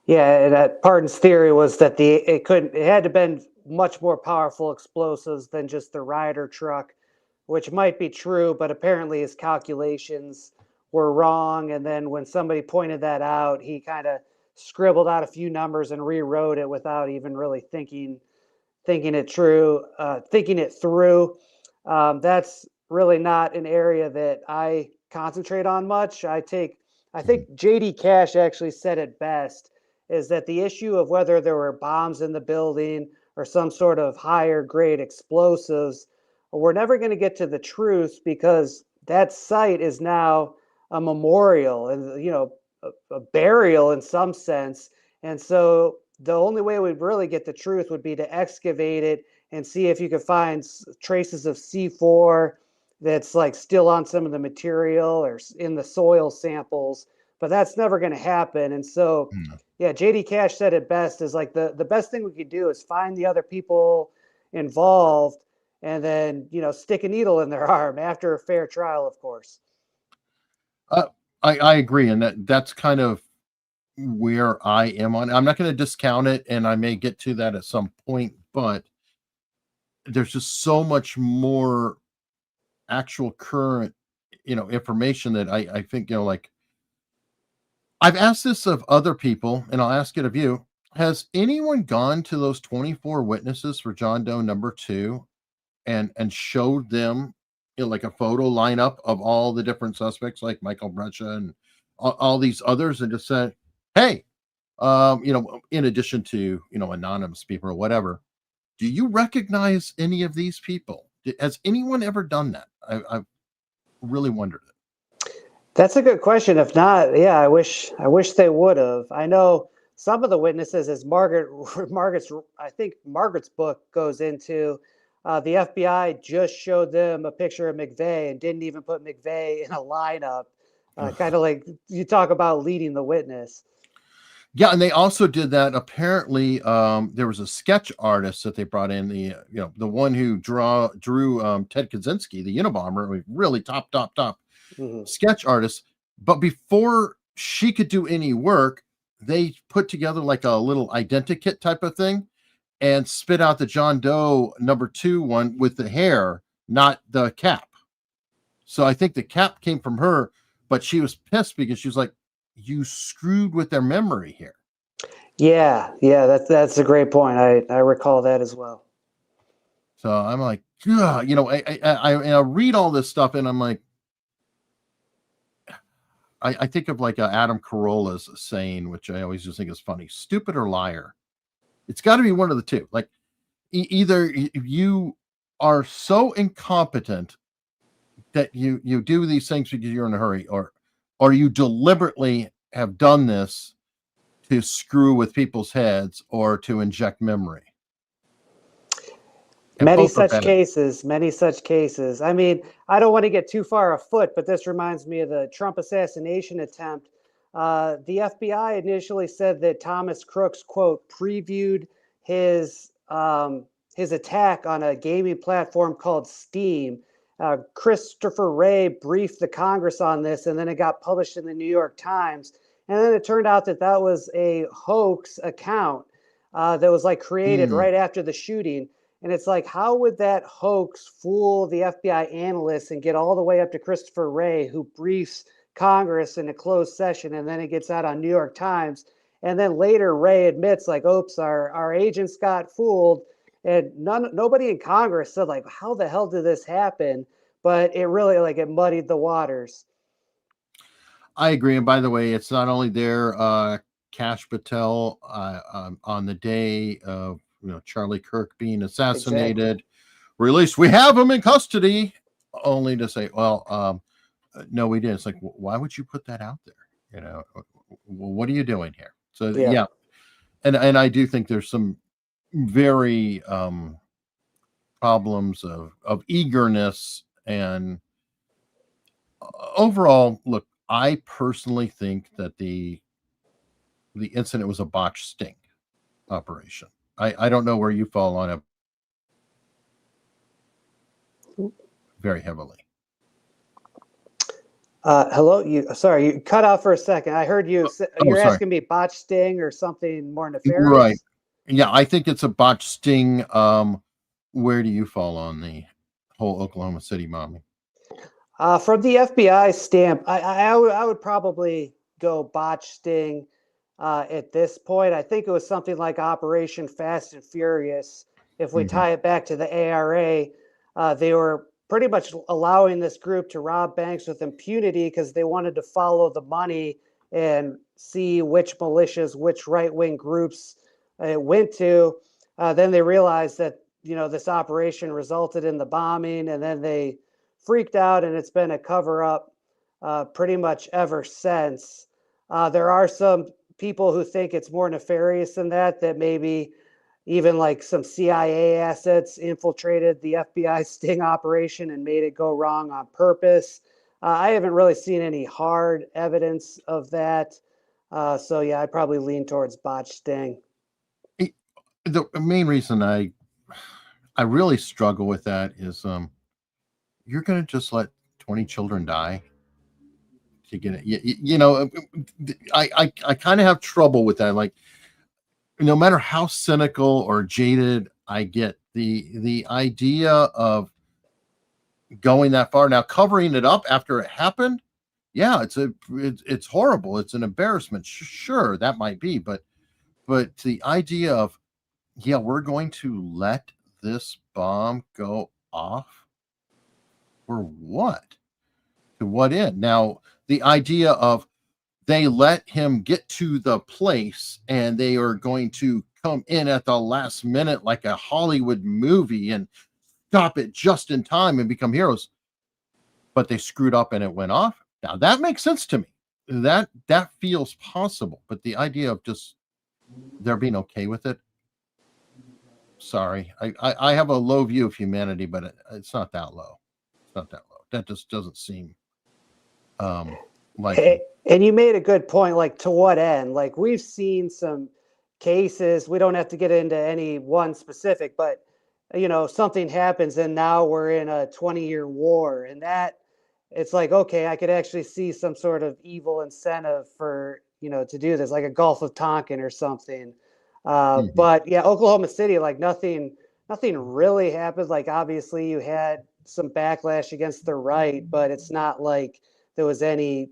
Yeah, that Parton's theory was that it had to been much more powerful explosives than just the Ryder truck, which might be true, but apparently his calculations were wrong. And then when somebody pointed that out, he kind of scribbled out a few numbers and rewrote it without even really thinking it through. That's really not an area that I concentrate on much. I think JD Cash actually said it best, is that the issue of whether there were bombs in the building or some sort of higher grade explosives, we're never going to get to the truth, because that site is now a memorial and, you know, a burial in some sense. And so the only way we'd really get the truth would be to excavate it and see if you could find traces of C4 that's like still on some of the material or in the soil samples, but that's never going to happen. And so, yeah, JD Cash said it best, is like the best thing we could do is find the other people involved and then, you know, stick a needle in their arm after a fair trial, of course. I agree. And that's kind of where I am on. I'm not going to discount it, and I may get to that at some point, but there's just so much more actual current, you know, information that I think, you know, like, I've asked this of other people, and I'll ask it of you. Has anyone gone to those 24 witnesses for John Doe number 2 and showed them, you know, like a photo lineup of all the different suspects, like Michael Brescia and all these others, and just said, hey, you know, in addition to, you know, anonymous people or whatever, do you recognize any of these people? Has anyone ever done that? I've really wondered it. That's a good question. If not, yeah, I wish they would have. I know some of the witnesses, as I think Margaret's book goes into, the FBI just showed them a picture of McVeigh and didn't even put McVeigh in a lineup. Kind of like you talk about leading the witness. Yeah, and they also did that. Apparently, there was a sketch artist that they brought in, the one who drew Ted Kaczynski, the Unabomber, really top sketch artist. But before she could do any work, they put together like a little identikit type of thing and spit out the John Doe number 2 one with the hair, not the cap. So I think the cap came from her, but she was pissed because she was like, you screwed with their memory here. Yeah, that's a great point. I recall that as well. So I'm like, yeah, you know, I read all this stuff and I'm like, I think of like Adam Carolla's saying, which I always just think is funny: stupid or liar. It's got to be one of the two. Like either you are so incompetent that you do these things because you're in a hurry, or you deliberately have done this to screw with people's heads or to inject memory. And many such cases. I mean, I don't want to get too far afoot, but this reminds me of the Trump assassination attempt. The FBI initially said that Thomas Crooks, quote, previewed his attack on a gaming platform called Steam. Christopher Wray briefed the Congress on this, and then it got published in the New York Times. And then it turned out that was a hoax account that was like created right after the shooting. And it's like, how would that hoax fool the FBI analysts and get all the way up to Christopher Wray, who briefs Congress in a closed session, and then it gets out on New York Times. And then later Wray admits, like, oops, our agents got fooled. And nobody in Congress said, like, how the hell did this happen? But it really, like, it muddied the waters. I agree. And by the way, it's not only there, Kash Patel on the day of, you know, Charlie Kirk being assassinated, released, we have him in custody, only to say, well, no, we didn't. It's like, why would you put that out there? You know, what are you doing here? So yeah. And I do think there's some very problems of eagerness, and overall, look, I personally think that the incident was a botched sting operation. I don't know where you fall on it very heavily. Hello, you cut out for a second. I heard you. You're asking me botched sting or something more nefarious. Right. Yeah, I think it's a botched sting. Where do you fall on the whole Oklahoma City bombing? From the FBI stamp, I would probably go botch sting at this point. I think it was something like Operation Fast and Furious. If we tie it back to the A.R.A., they were pretty much allowing this group to rob banks with impunity because they wanted to follow the money and see which militias, which right-wing groups it went to. Then they realized that this operation resulted in the bombing, and then they freaked out, and it's been a cover up pretty much ever since. There are some people who think it's more nefarious than that, that maybe even like some CIA assets infiltrated the FBI sting operation and made it go wrong on purpose. I haven't really seen any hard evidence of that. So yeah, I'd probably lean towards botch sting. The main reason I really struggle with that is you're going to just let 20 children die to get it. I kind of have trouble with that. Like, no matter how cynical or jaded I get, the idea of going that far, now covering it up after it happened, yeah, it's horrible. It's an embarrassment. Sure, that might be, but the idea of, yeah, we're going to let this bomb go off for what? To what end? Now, the idea of they let him get to the place and they are going to come in at the last minute like a Hollywood movie and stop it just in time and become heroes, but they screwed up and it went off. Now that makes sense to me. That feels possible, but the idea of just they're being okay with it. Sorry, I have a low view of humanity, but it's not that low. It's not that low. That just doesn't seem like. And you made a good point, like to what end? Like we've seen some cases, we don't have to get into any one specific, but something happens and now we're in a 20-year war, and that it's like, okay, I could actually see some sort of evil incentive for, to do this, like a Gulf of Tonkin or something. But yeah, Oklahoma City, like nothing really happened. Like obviously you had some backlash against the right, but it's not like there was any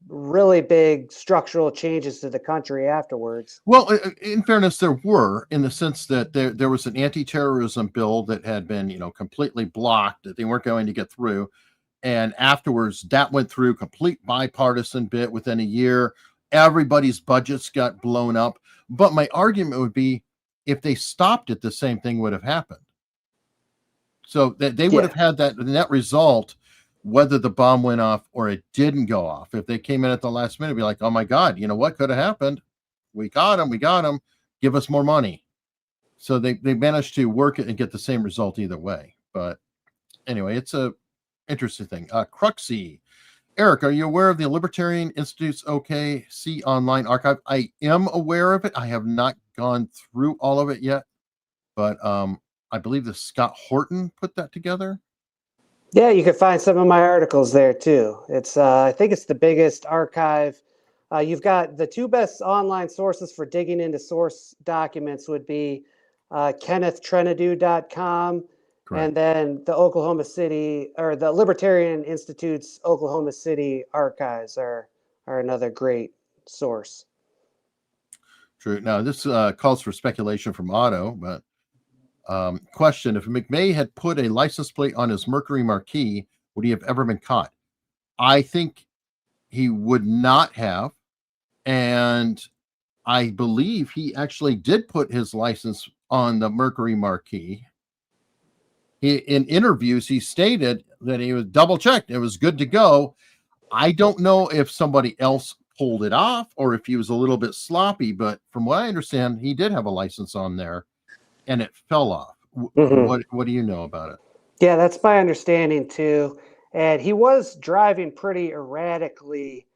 really big structural changes to the country afterwards. Well, in fairness, there were, in the sense that there was an anti-terrorism bill that had been, completely blocked, that they weren't going to get through. And afterwards, that went through complete bipartisan bit within a year. Everybody's budgets got blown up. But my argument would be, if they stopped it, the same thing would have happened. So that they would have had that net result, whether the bomb went off or it didn't go off. If they came in at the last minute, be like, oh my God, what could have happened? We got him. Give us more money. So they managed to work it and get the same result either way. But anyway, it's a interesting thing. Cruxy. Eric, are you aware of the Libertarian Institute's OKC online archive? I am aware of it. I have not gone through all of it yet, but I believe that Scott Horton put that together. Yeah, you can find some of my articles there too. It's I think it's the biggest archive. You've got the two best online sources for digging into source documents would be KennethTrentadue.com. Correct. And then the Oklahoma City, or the Libertarian Institute's Oklahoma City archives are another great source. True. Now this calls for speculation from Otto, but question: if McVeigh had put a license plate on his Mercury Marquis, would he have ever been caught? I think he would not have, and I believe he actually did put his license on the Mercury Marquis. In interviews, he stated that he was double checked. It was good to go. I don't know if somebody else pulled it off or if he was a little bit sloppy, but from what I understand, he did have a license on there and it fell off. What do you know about it? Yeah, that's my understanding too. And he was driving pretty erratically,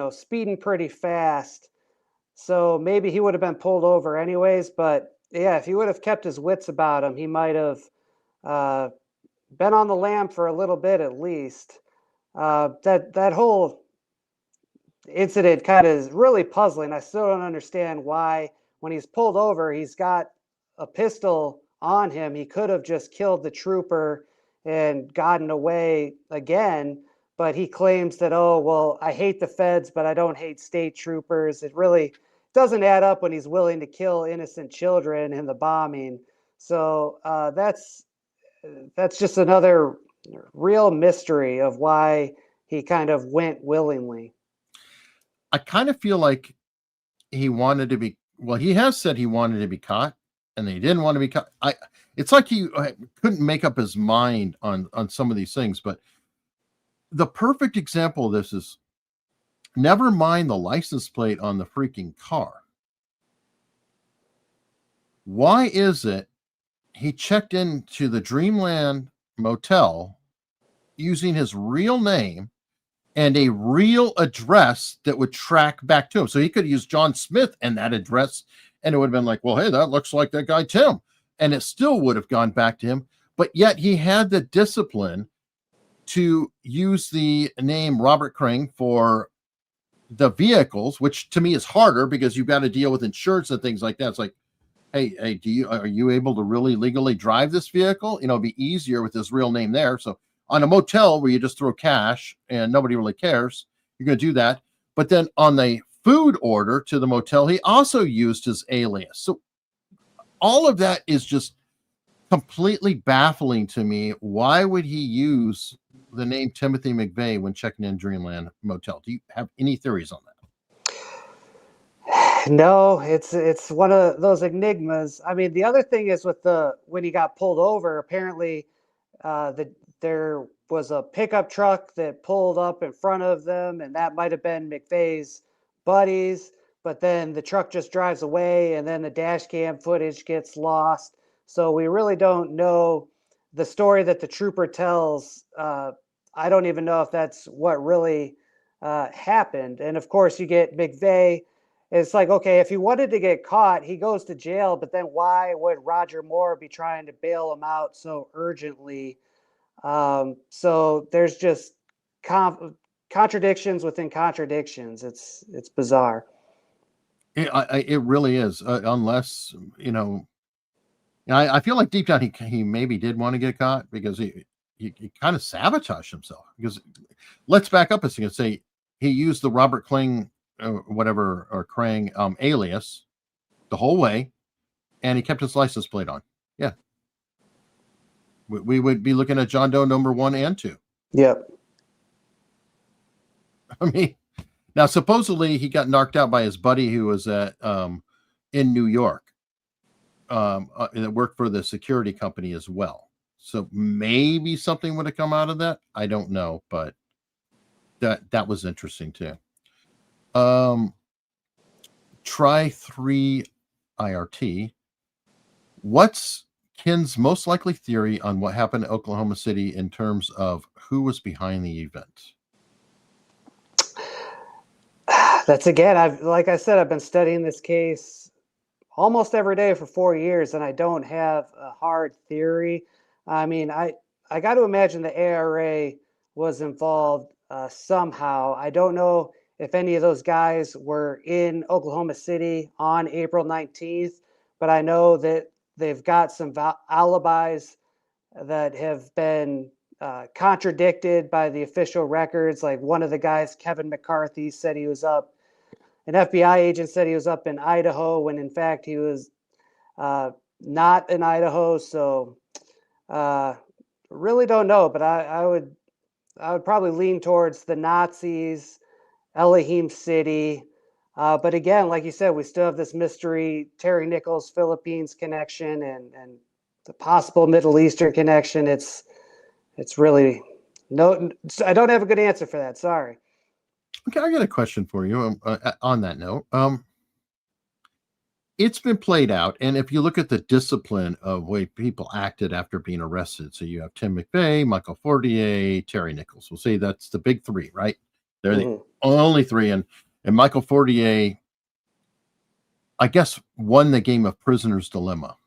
speeding pretty fast. So maybe he would have been pulled over anyways. But yeah, if he would have kept his wits about him, he might have been on the lam for a little bit at least. That whole incident kind of is really puzzling. I still don't understand why when he's pulled over, he's got a pistol on him. He could have just killed the trooper and gotten away again, but he claims that, oh, well, I hate the feds, but I don't hate state troopers. It really doesn't add up when he's willing to kill innocent children in the bombing. So that's just another real mystery of why he kind of went willingly. I kind of feel like he wanted to be, well, he has said he wanted to be caught and he didn't want to be caught. It's like he couldn't make up his mind on some of these things, but the perfect example of this is, never mind the license plate on the freaking car. Why is it he checked into the Dreamland Motel using his real name and a real address that would track back to him? So he could use John Smith and that address, and it would have been like, well, hey, that looks like that guy Tim, and it still would have gone back to him. But yet he had the discipline to use the name Robert Crane for the vehicles, which to me is harder because you've got to deal with insurance and things like that. It's like, hey, are you able to really legally drive this vehicle? You know, it'd be easier with his real name there. So on a motel where you just throw cash and nobody really cares, you're going to do that. But then on the food order to the motel, he also used his alias. So all of that is just completely baffling to me. Why would he use the name Timothy McVeigh when checking in Dreamland Motel? Do you have any theories on that? No, it's one of those enigmas. I mean, the other thing is with when he got pulled over, apparently there was a pickup truck that pulled up in front of them, and that might have been McVeigh's buddies, but then the truck just drives away, and then the dash cam footage gets lost. So we really don't know the story that the trooper tells. I don't even know if that's what really happened. And of course, you get McVeigh. It's like, okay, if he wanted to get caught, he goes to jail, but then why would Roger Moore be trying to bail him out so urgently? So there's just contradictions within contradictions. It's bizarre. It really is. Unless, you know, I feel like deep down he maybe did want to get caught because he kind of sabotaged himself. Because let's back up a second and say he used the Robert Kling Krang alias the whole way, and he kept his license plate on. Yeah, we would be looking at John Doe number 1 and 2. Yep. I mean, now supposedly he got knocked out by his buddy who was at in New York, that worked for the security company as well. So maybe something would have come out of that. I don't know, but that was interesting too. Try 3 IRT. What's Ken's most likely theory on what happened in Oklahoma City in terms of who was behind the event? That's again, like I said, I've been studying this case almost every day for 4 years, and I don't have a hard theory. I mean, I got to imagine the A.R.A. was involved somehow. I don't know if any of those guys were in Oklahoma City on April 19th, but I know that they've got some alibis that have been contradicted by the official records. Like one of the guys, Kevin McCarthy, said he was up. An FBI agent said he was up in Idaho when in fact he was not in Idaho. So really don't know, but I would probably lean towards the Nazis, Elohim City. But again, like you said, we still have this mystery, Terry Nichols, Philippines connection and the possible Middle Eastern connection. It's really I don't have a good answer for that. Sorry. Okay, I got a question for you on that note. It's been played out, and if you look at the discipline of way people acted after being arrested, so you have Tim McVeigh, Michael Fortier, Terry Nichols. We'll say that's the big 3, right? They're the only 3, and Michael Fortier, I guess, won the game of prisoner's dilemma,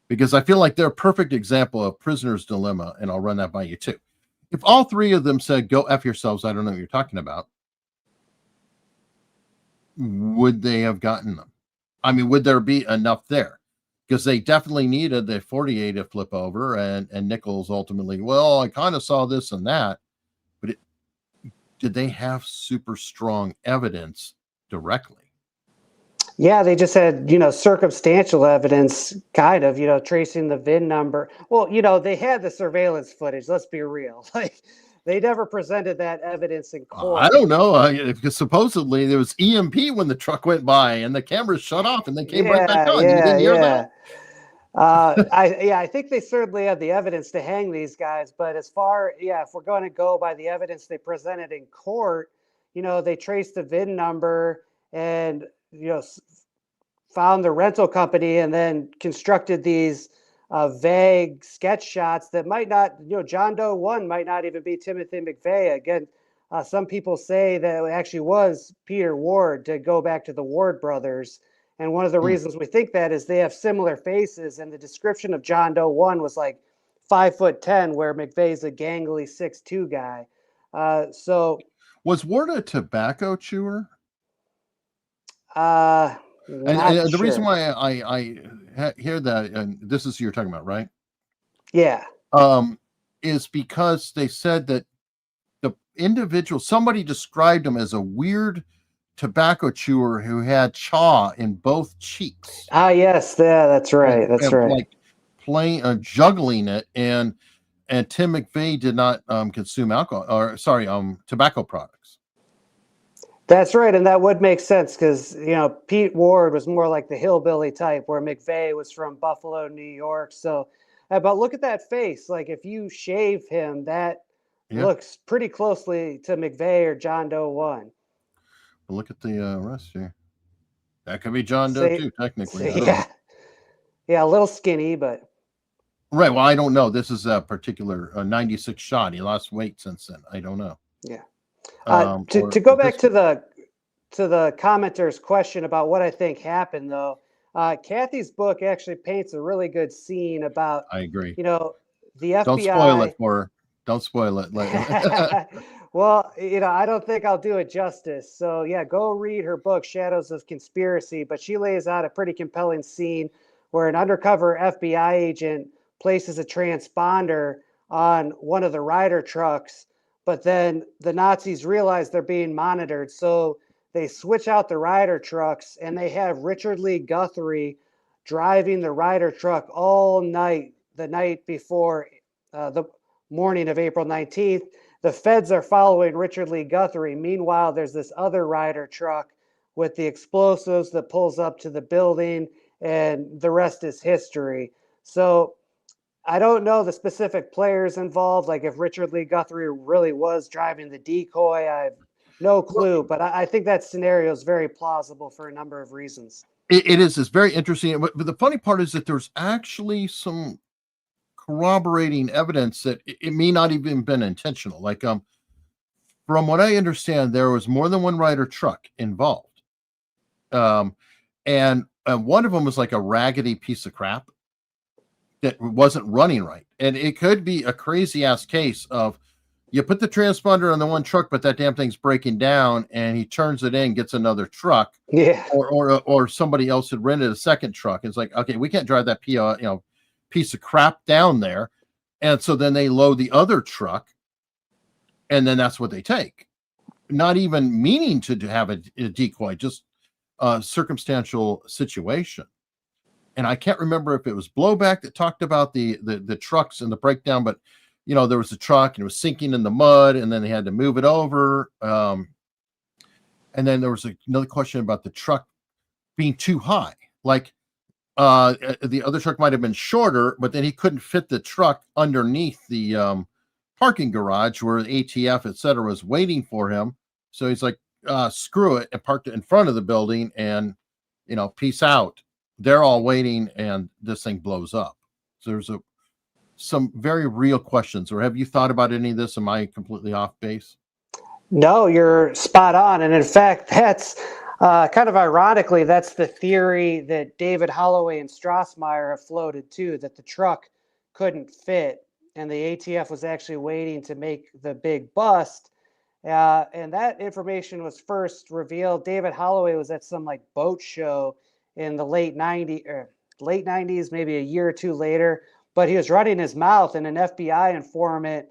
because I feel like they're a perfect example of prisoner's dilemma, and I'll run that by you too. If all 3 of them said, "Go F yourselves, I don't know what you're talking about," would they have gotten them? I mean, would there be enough there? Because they definitely needed the 48 to flip over, and Nichols ultimately, well, I kind of saw this and that, but did they have super strong evidence directly? Yeah, they just had, circumstantial evidence, kind of, tracing the VIN number. Well, they had the surveillance footage. Let's be real. Like, they never presented that evidence in court. I don't know, because supposedly there was EMP when the truck went by, and the cameras shut off, and they came right back on. You didn't hear that? I think they certainly have the evidence to hang these guys. But if we're going to go by the evidence they presented in court, they traced the VIN number and found the rental company, and then constructed these vague sketch shots that might not, John Doe 1 might not even be Timothy McVeigh. Again, some people say that it actually was Peter Ward, to go back to the Ward brothers. And one of the reasons we think that is they have similar faces, and the description of John Doe 1 was like 5'10", where McVeigh's a gangly 6'2" guy. So was Ward a tobacco chewer? And the reason why I hear that, and this is you're talking about, right? Yeah. Is because they said that the individual, somebody described him as a weird tobacco chewer who had chaw in both cheeks. Yes, that's right. That's right. Like playing, juggling it, and Tim McVeigh did not consume tobacco products. That's right, and that would make sense because Pete Ward was more like the hillbilly type, where McVeigh was from Buffalo, New York. So, but look at that face. Like, if you shave him, that looks pretty closely to McVeigh or John Doe 1. But look at the rest here. That could be John Doe 2, technically. Yeah, a little skinny, but right. Well, I don't know. This is a particular 96 shot. He lost weight since then. I don't know. Yeah. To go back to the commenter's question about what I think happened, though, Kathy's book actually paints a really good scene about. I agree. The FBI. Don't spoil it for her. Don't spoil it. Well, I don't think I'll do it justice. So yeah, go read her book, Shadows of Conspiracy. But she lays out a pretty compelling scene where an undercover FBI agent places a transponder on one of the Ryder trucks. But then the Nazis realize they're being monitored, so they switch out the Ryder trucks, and they have Richard Lee Guthrie driving the Ryder truck all night, the night before the morning of April 19th. The feds are following Richard Lee Guthrie. Meanwhile, there's this other Ryder truck with the explosives that pulls up to the building, and the rest is history. So I don't know the specific players involved, like if Richard Lee Guthrie really was driving the decoy. I have no clue, but I think that scenario is very plausible for a number of reasons. It is. It's very interesting. But the funny part is that there's actually some corroborating evidence that it may not even been intentional. Like, from what I understand, there was more than one Ryder truck involved. And one of them was like a raggedy piece of crap that wasn't running right. And it could be a crazy ass case of you put the transponder on the one truck, but that damn thing's breaking down, and he turns it in, gets another truck. Yeah. Or somebody else had rented a second truck. It's like, okay, we can't drive that piece of crap down there. And so then they load the other truck, and then that's what they take. Not even meaning to have a decoy, just a circumstantial situation. And I can't remember if it was Blowback that talked about the trucks and the breakdown, but there was a truck and it was sinking in the mud, and then they had to move it over. And then there was another question about the truck being too high. Like, the other truck might have been shorter, but then he couldn't fit the truck underneath the parking garage where the ATF, et cetera, was waiting for him. So he's like, screw it, and parked it in front of the building, and peace out. They're all waiting, and this thing blows up. So there's some very real questions. Or have you thought about any of this? Am I completely off base? No, you're spot on. And in fact, that's kind of ironically, that's the theory that David Holloway and Strassmeyer have floated too, that the truck couldn't fit and the ATF was actually waiting to make the big bust. And that information was first revealed. David Holloway was at some boat show in the late 90s, maybe a year or two later. But he was running his mouth, and an FBI informant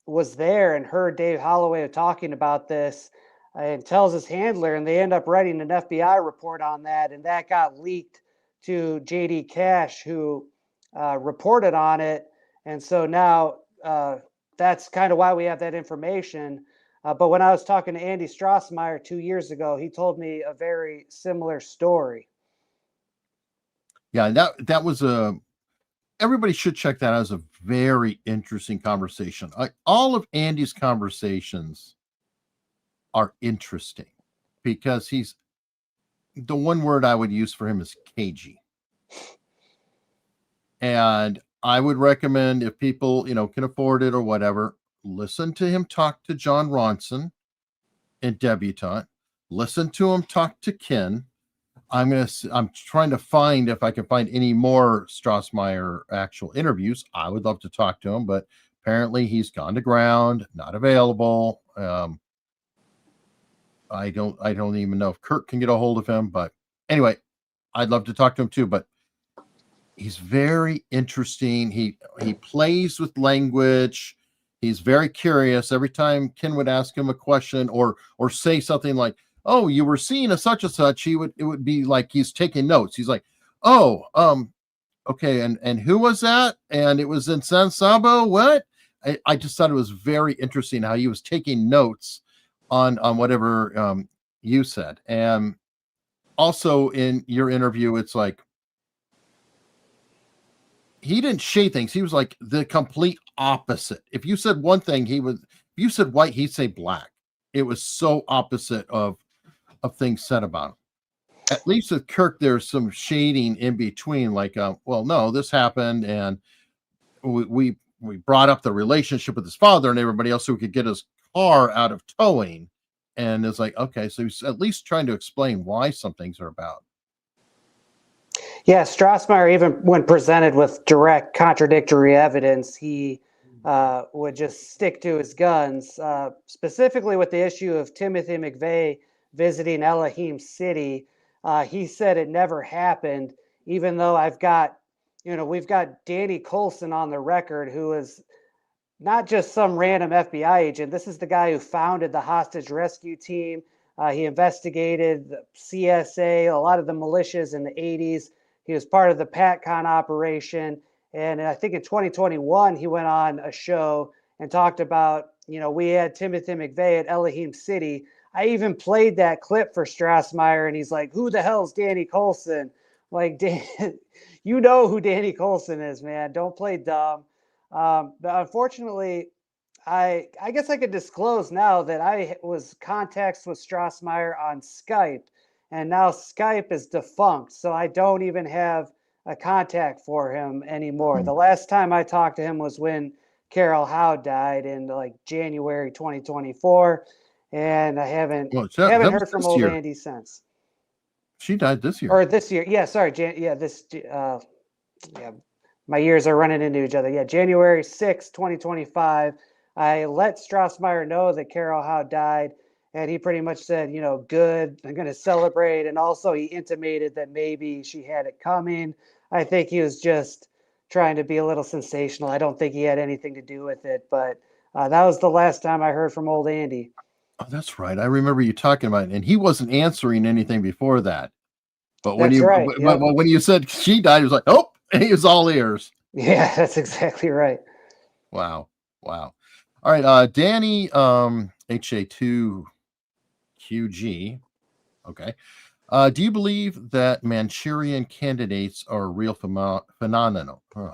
was there and heard Dave Holloway talking about this, and tells his handler, and they end up writing an FBI report on that, and that got leaked to JD Cash, who reported on it. And so now that's kind of why we have that information. But when I was talking to Andy Strassmeyer 2 years ago, he told me a very similar story. Yeah, that was everybody should check that out as a very interesting conversation. All of Andy's conversations are interesting because he's, the one word I would use for him is cagey. And I would recommend, if people, can afford it or whatever, listen to him talk to John Ronson in Debutante. Listen to him talk to Ken. I'm trying to find if I can find any more Strassmeyer actual interviews. I would love to talk to him, but apparently he's gone to ground, not available. I don't even know if Kirk can get a hold of him, but anyway, I'd love to talk to him too. But he's very interesting. He plays with language. He's very curious. Every time Ken would ask him a question or say something like, "Oh, you were seeing a such and such," it would be like he's taking notes. He's like, "Oh, okay, and who was that? And it was in San Sabo. What?" I just thought it was very interesting how he was taking notes on whatever you said. And also in your interview, it's like he didn't shade things. He was like the complete opposite. If you said one thing, if you said white, he'd say black. It was so opposite of things said about him. At least with Kirk, there's some shading in between, like, well, no, this happened, and we brought up the relationship with his father and everybody else so we could get his car out of towing. And it's like, okay, so he's at least trying to explain why some things are about. Yeah, Strassmeyer, even when presented with direct contradictory evidence, he would just stick to his guns, specifically with the issue of Timothy McVeigh visiting Elohim City. He said it never happened, even though we've got Danny Coulson on the record, who is not just some random FBI agent. This is the guy who founded the hostage rescue team. He investigated the CSA, a lot of the militias in the 80s. He was part of the PATCON operation. And I think in 2021, he went on a show and talked about, we had Timothy McVeigh at Elohim City. I even played that clip for Strassmeyer, and he's like, "Who the hell's Danny Coulson?" Like, you know who Danny Coulson is, man. Don't play dumb. But unfortunately, I guess I could disclose now that I was contacts with Strassmeyer on Skype, and now Skype is defunct, so I don't even have a contact for him anymore. The last time I talked to him was when Carol Howe died in like January 2024, and I haven't heard from old Andy since. She died this year. Or this year. Yeah, sorry. My years are running into each other. Yeah, January 6, 2025. I let Strassmeyer know that Carol Howe died, and he pretty much said, good, I'm going to celebrate. And also he intimated that maybe she had it coming. I think he was just trying to be a little sensational. I don't think he had anything to do with it, but that was the last time I heard from old Andy. Oh, that's right. I remember you talking about it, and he wasn't answering anything before that. But when when you said she died, he was like, "Oh," and he was all ears. Yeah, that's exactly right. Wow. All right, Danny, HA2QG. Okay. Do you believe that Manchurian candidates are a real phenomenon? Do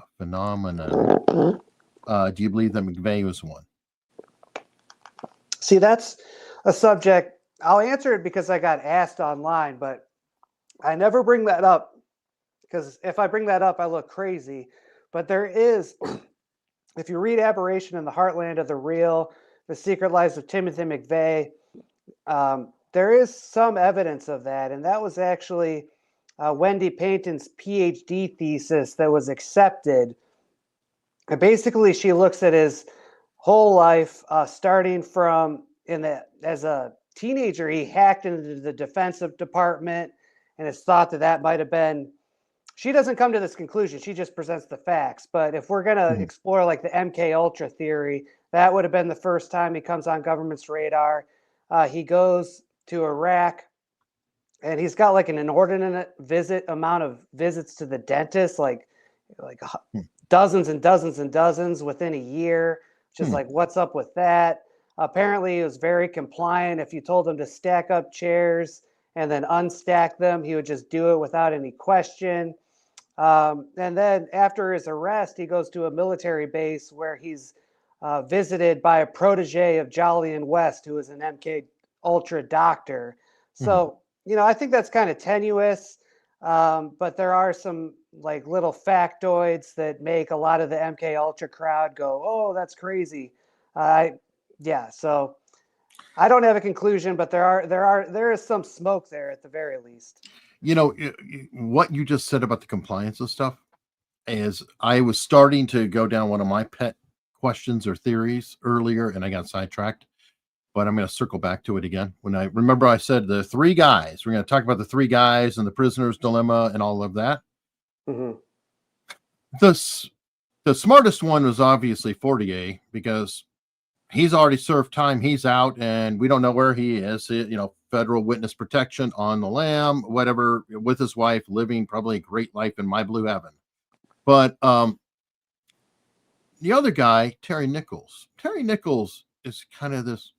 you believe that McVeigh was one? See, that's a subject. I'll answer it because I got asked online, but I never bring that up because if I bring that up, I look crazy. But there is, if you read Aberration in the Heartland of the Real, The Secret Lives of Timothy McVeigh, there is some evidence of that. And that was actually Wendy Payton's PhD thesis that was accepted. And basically, she looks at his whole life, starting from as a teenager, he hacked into the defensive department, and it's thought that that might have been. She doesn't come to this conclusion. She just presents the facts. But if we're going to explore like the MK Ultra theory, that would have been the first time he comes on government's radar. He goes to Iraq, and he's got like an inordinate amount of visits to the dentist, like dozens and dozens and dozens within a year. Just like, what's up with that? Apparently, he was very compliant. If you told him to stack up chairs and then unstack them, he would just do it without any question. And then after his arrest, he goes to a military base where he's visited by a protege of Jolyon West, who is an MK Ultra doctor. So, I think that's kind of tenuous, but there are some like little factoids that make a lot of the MK Ultra crowd go, "Oh, that's crazy." So I don't have a conclusion, but there is some smoke there at the very least. What you just said about the compliance of stuff is I was starting to go down one of my pet questions or theories earlier, and I got sidetracked, but I'm going to circle back to it again. When I remember, I said the three guys, we're going to talk about the three guys and the prisoner's dilemma and all of that. The smartest one was obviously Fortier, because he's already served time. He's out and we don't know where he is. Federal witness protection on the lam, whatever, with his wife, living probably a great life in my blue heaven. But the other guy, Terry Nichols is kind of this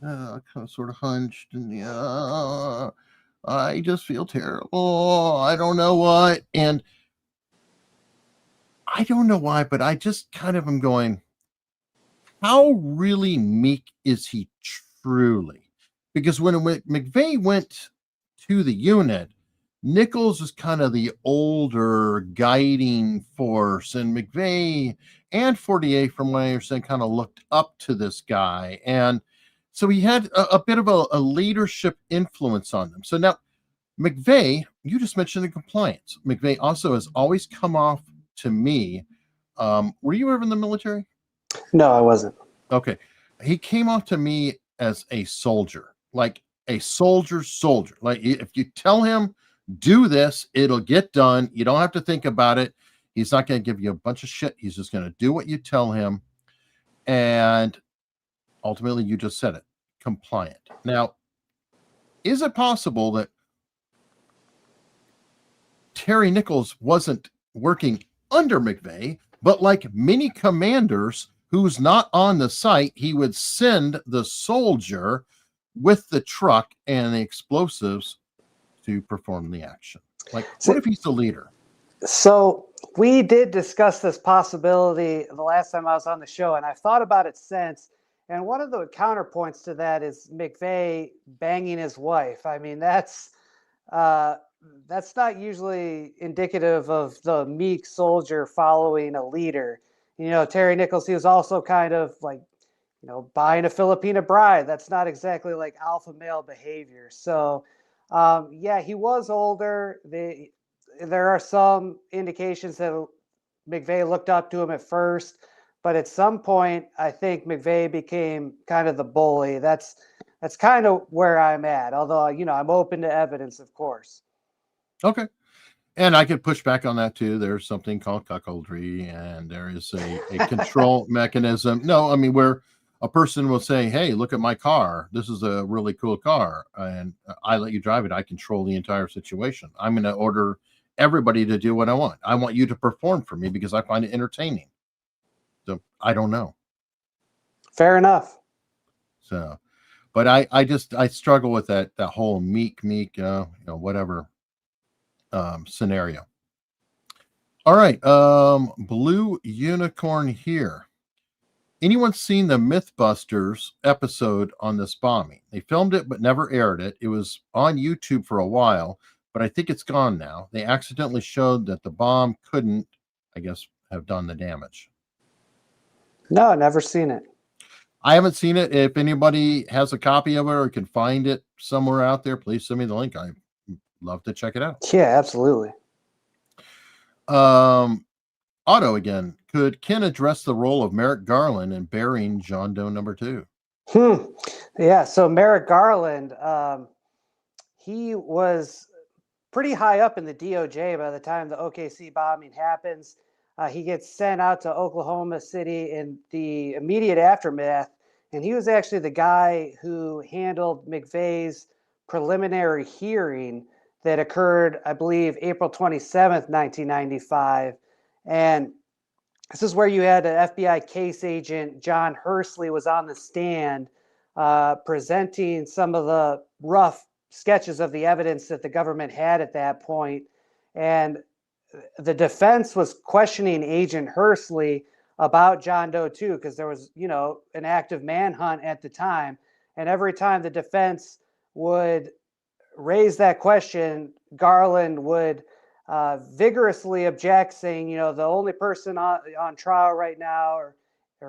kind of sort of hunched, and I just feel terrible. I don't know what. And I don't know why, but I just kind of am going, how really meek is he truly? Because when McVeigh went to the unit, Nichols was kind of the older guiding force, and McVeigh and Fortier, from what I understand, kind of looked up to this guy. And so he had a bit of a leadership influence on them. So now McVeigh, you just mentioned the compliance. McVeigh also has always come off to me. Were you ever in the military? No, I wasn't. Okay. He came off to me as a soldier, like a soldier. Like, if you tell him, do this, it'll get done. You don't have to think about it. He's not going to give you a bunch of shit. He's just going to do what you tell him. And ultimately, you just said it, compliant. Now, is it possible that Terry Nichols wasn't working under McVeigh, but like many commanders who's not on the site, he would send the soldier with the truck and the explosives to perform the action? Like, what if he's the leader? So we did discuss this possibility the last time I was on the show, and I've thought about it since. And one of the counterpoints to that is McVeigh banging his wife. I mean, that's not usually indicative of the meek soldier following a leader. Terry Nichols, he was also kind of like, buying a Filipina bride. That's not exactly like alpha male behavior. So, he was older. There are some indications that McVeigh looked up to him at first, but at some point, I think McVeigh became kind of the bully. That's kind of where I'm at. Although, I'm open to evidence, of course. Okay. And I could push back on that too. There's something called cuckoldry, and there is a control mechanism. No, I mean, where a person will say, "Hey, look at my car. This is a really cool car, and I let you drive it. I control the entire situation. I'm going to order everybody to do what I want. I want you to perform for me because I find it entertaining." So I don't know. Fair enough. So, but I struggle with that whole meek, whatever scenario. All right. Blue Unicorn here. Anyone seen the Mythbusters episode on this bombing? They filmed it but never aired it. It was on YouTube for a while, but I think it's gone now. They accidentally showed that the bomb couldn't, I guess, have done the damage. No, never seen it. I haven't seen it. If anybody has a copy of it or can find it somewhere out there, please send me the link. I'd love to check it out. Yeah, absolutely. Otto again. Could Ken address the role of Merrick Garland in burying John Doe number 2? Yeah, so Merrick Garland, he was pretty high up in the DOJ by the time the OKC bombing happens. He gets sent out to Oklahoma City in the immediate aftermath, and he was actually the guy who handled McVeigh's preliminary hearing that occurred, I believe, April 27th, 1995. And this is where you had an FBI case agent, John Hursley, was on the stand presenting some of the rough sketches of the evidence that the government had at that point. And the defense was questioning Agent Hursley about John Doe 2 because there was, an active manhunt at the time. And every time the defense would raise that question, Garland would vigorously object, saying, the only person on trial right now or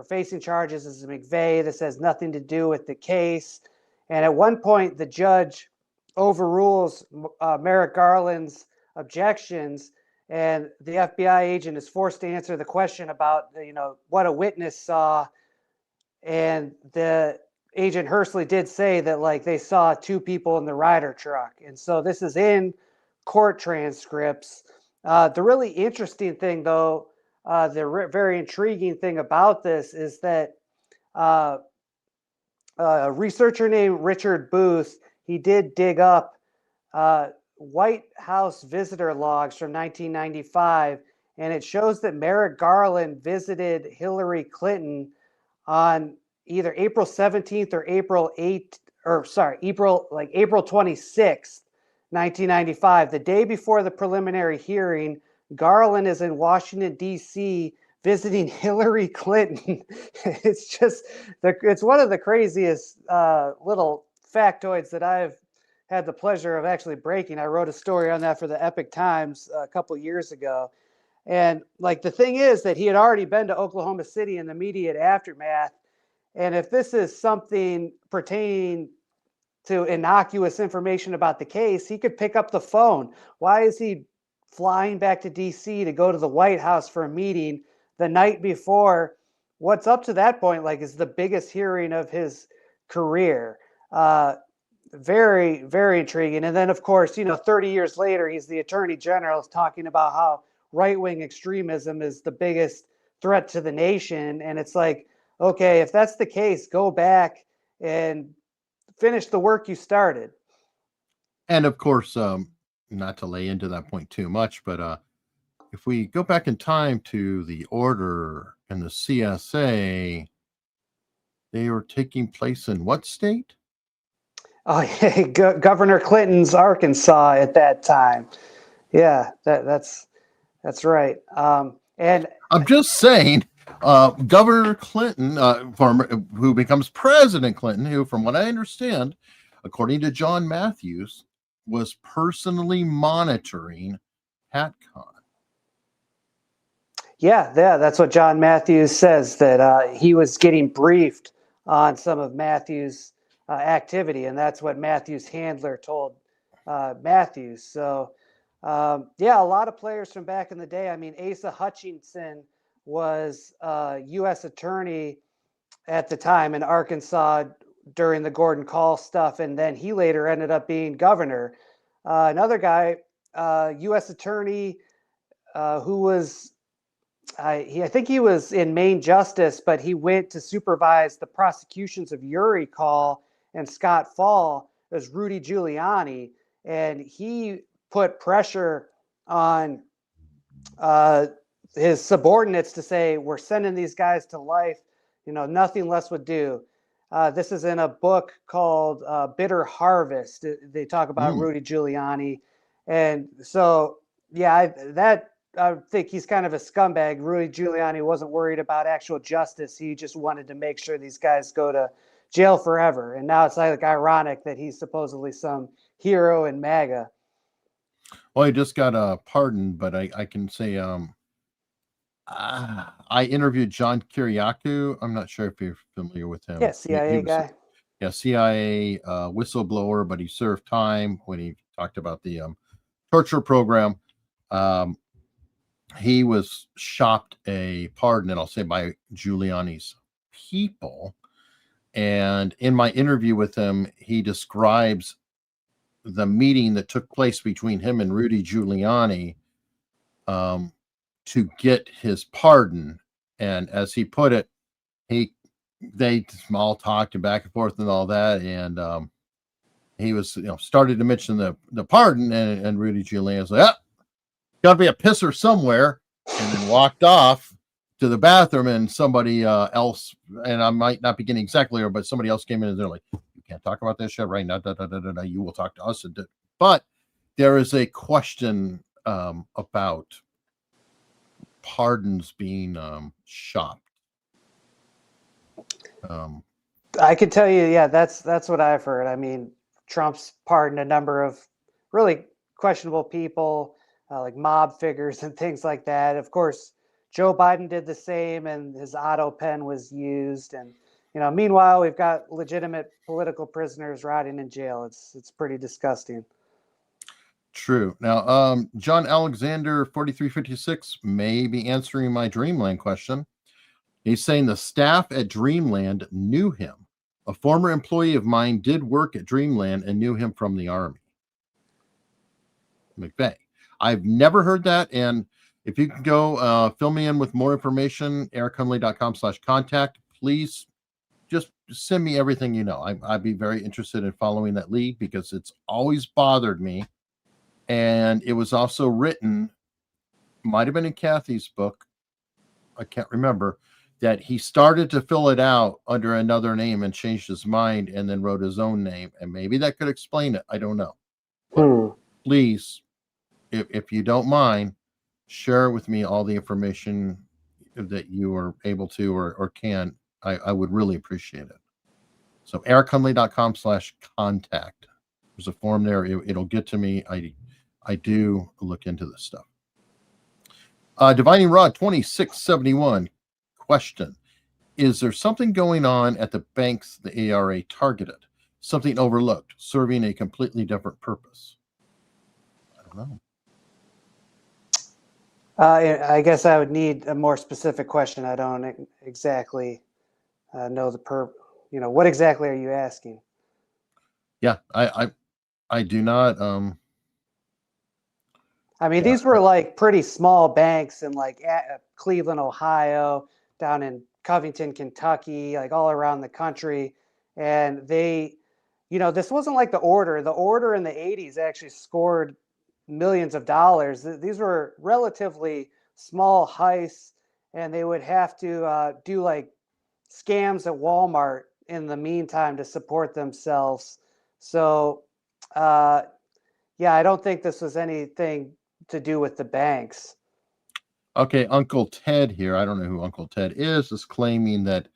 facing charges is McVeigh. This has nothing to do with the case. And at one point, the judge overrules Merrick Garland's objections, and the FBI agent is forced to answer the question about, what a witness saw. And the agent Hursley did say that, they saw two people in the Ryder truck. And so this is in court transcripts. The really interesting thing, though, very intriguing thing about this is that a researcher named Richard Booth, he did dig up White House visitor logs from 1995, and it shows that Merrick Garland visited Hillary Clinton on either April 17th or April 26th, 1995. The day before the preliminary hearing, Garland is in Washington, D.C., visiting Hillary Clinton. It's one of the craziest little factoids that I've had the pleasure of actually breaking. I wrote a story on that for the Epic Times a couple years ago. And the thing is that he had already been to Oklahoma City in the immediate aftermath. And if this is something pertaining to innocuous information about the case, he could pick up the phone. Why is he flying back to DC to go to the White House for a meeting the night before what's up to that point is the biggest hearing of his career? Very, very intriguing. And then, of course, 30 years later, he's the attorney general talking about how right-wing extremism is the biggest threat to the nation. And it's okay, if that's the case, go back and finish the work you started. And of course, not to lay into that point too much, but if we go back in time to the Order and the CSA, they were taking place in what state? Oh, yeah, Governor Clinton's Arkansas at that time. Yeah, that's right. And I'm just saying, Governor Clinton, who becomes President Clinton, who, from what I understand, according to John Matthews, was personally monitoring PATCON. Yeah, that's what John Matthews says, that he was getting briefed on some of Matthews' activity, and that's what Matthews' handler told Matthews. So, a lot of players from back in the day. I mean, Asa Hutchinson was U.S. attorney at the time in Arkansas during the Gordon Kahl stuff, and then he later ended up being governor. Another guy, U.S. attorney who was, I think he was in Maine Justice, but he went to supervise the prosecutions of A.R.A. Kahl and Scott Fall, as Rudy Giuliani, and he put pressure on his subordinates to say, we're sending these guys to life, nothing less would do. This is in a book called Bitter Harvest. They talk about Rudy Giuliani. And so, I think he's kind of a scumbag. Rudy Giuliani wasn't worried about actual justice. He just wanted to make sure these guys go to jail forever. And now it's ironic that he's supposedly some hero in MAGA. Well, I just got a pardon, but I can say I interviewed John Kiriakou. I'm not sure if you're familiar with him. Yeah, CIA guy. Yeah, CIA whistleblower, but he served time when he talked about the torture program. He was shopped a pardon, and I'll say by Giuliani's people. And in my interview with him, he describes the meeting that took place between him and Rudy Giuliani to get his pardon. And as he put it, they small talked and back and forth and all that. And he was, started to mention the pardon, and Rudy Giuliani was like, got to be a pisser somewhere, and then walked off to the bathroom, and somebody else, and I might not be getting exactly here, but somebody else came in and they're like, you can't talk about this shit right now. You will talk to us. But there is a question about pardons being shopped. I could tell you, yeah, that's what I've heard. I mean, Trump's pardoned a number of really questionable people, like mob figures and things like that. Of course, Joe Biden did the same, and his auto pen was used. And meanwhile, we've got legitimate political prisoners rotting in jail. It's pretty disgusting. True. Now, John Alexander 4356 may be answering my Dreamland question. He's saying the staff at Dreamland knew him. A former employee of mine did work at Dreamland and knew him from the Army. McVeigh. I've never heard that. And if you can go fill me in with more information, ericunley.com/contact, please just send me everything you know. I'd be very interested in following that lead, because it's always bothered me. And it was also written, might have been in Kathy's book, I can't remember, that he started to fill it out under another name and changed his mind and then wrote his own name. And maybe that could explain it. I don't know. But please, if you don't mind, share with me all the information that you are able to or can. I would really appreciate it. So ericunley.com/contact. There's a form there. It'll get to me. I do look into this stuff. Divining Rod 2671. Question: is there something going on at the banks the A.R.A. targeted? Something overlooked, serving a completely different purpose? I don't know. I guess I would need a more specific question. I don't exactly know the what exactly are you asking? Yeah, I do not. I mean, these were like pretty small banks in like Cleveland, Ohio, down in Covington, Kentucky, like all around the country. And they, this wasn't like the Order. The Order in the 80s actually scored millions of dollars. These were relatively small heists, and they would have to do like scams at Walmart in the meantime to support themselves. So, yeah, I don't think this was anything to do with the banks. Okay, Uncle Ted here, I don't know who Uncle Ted is claiming that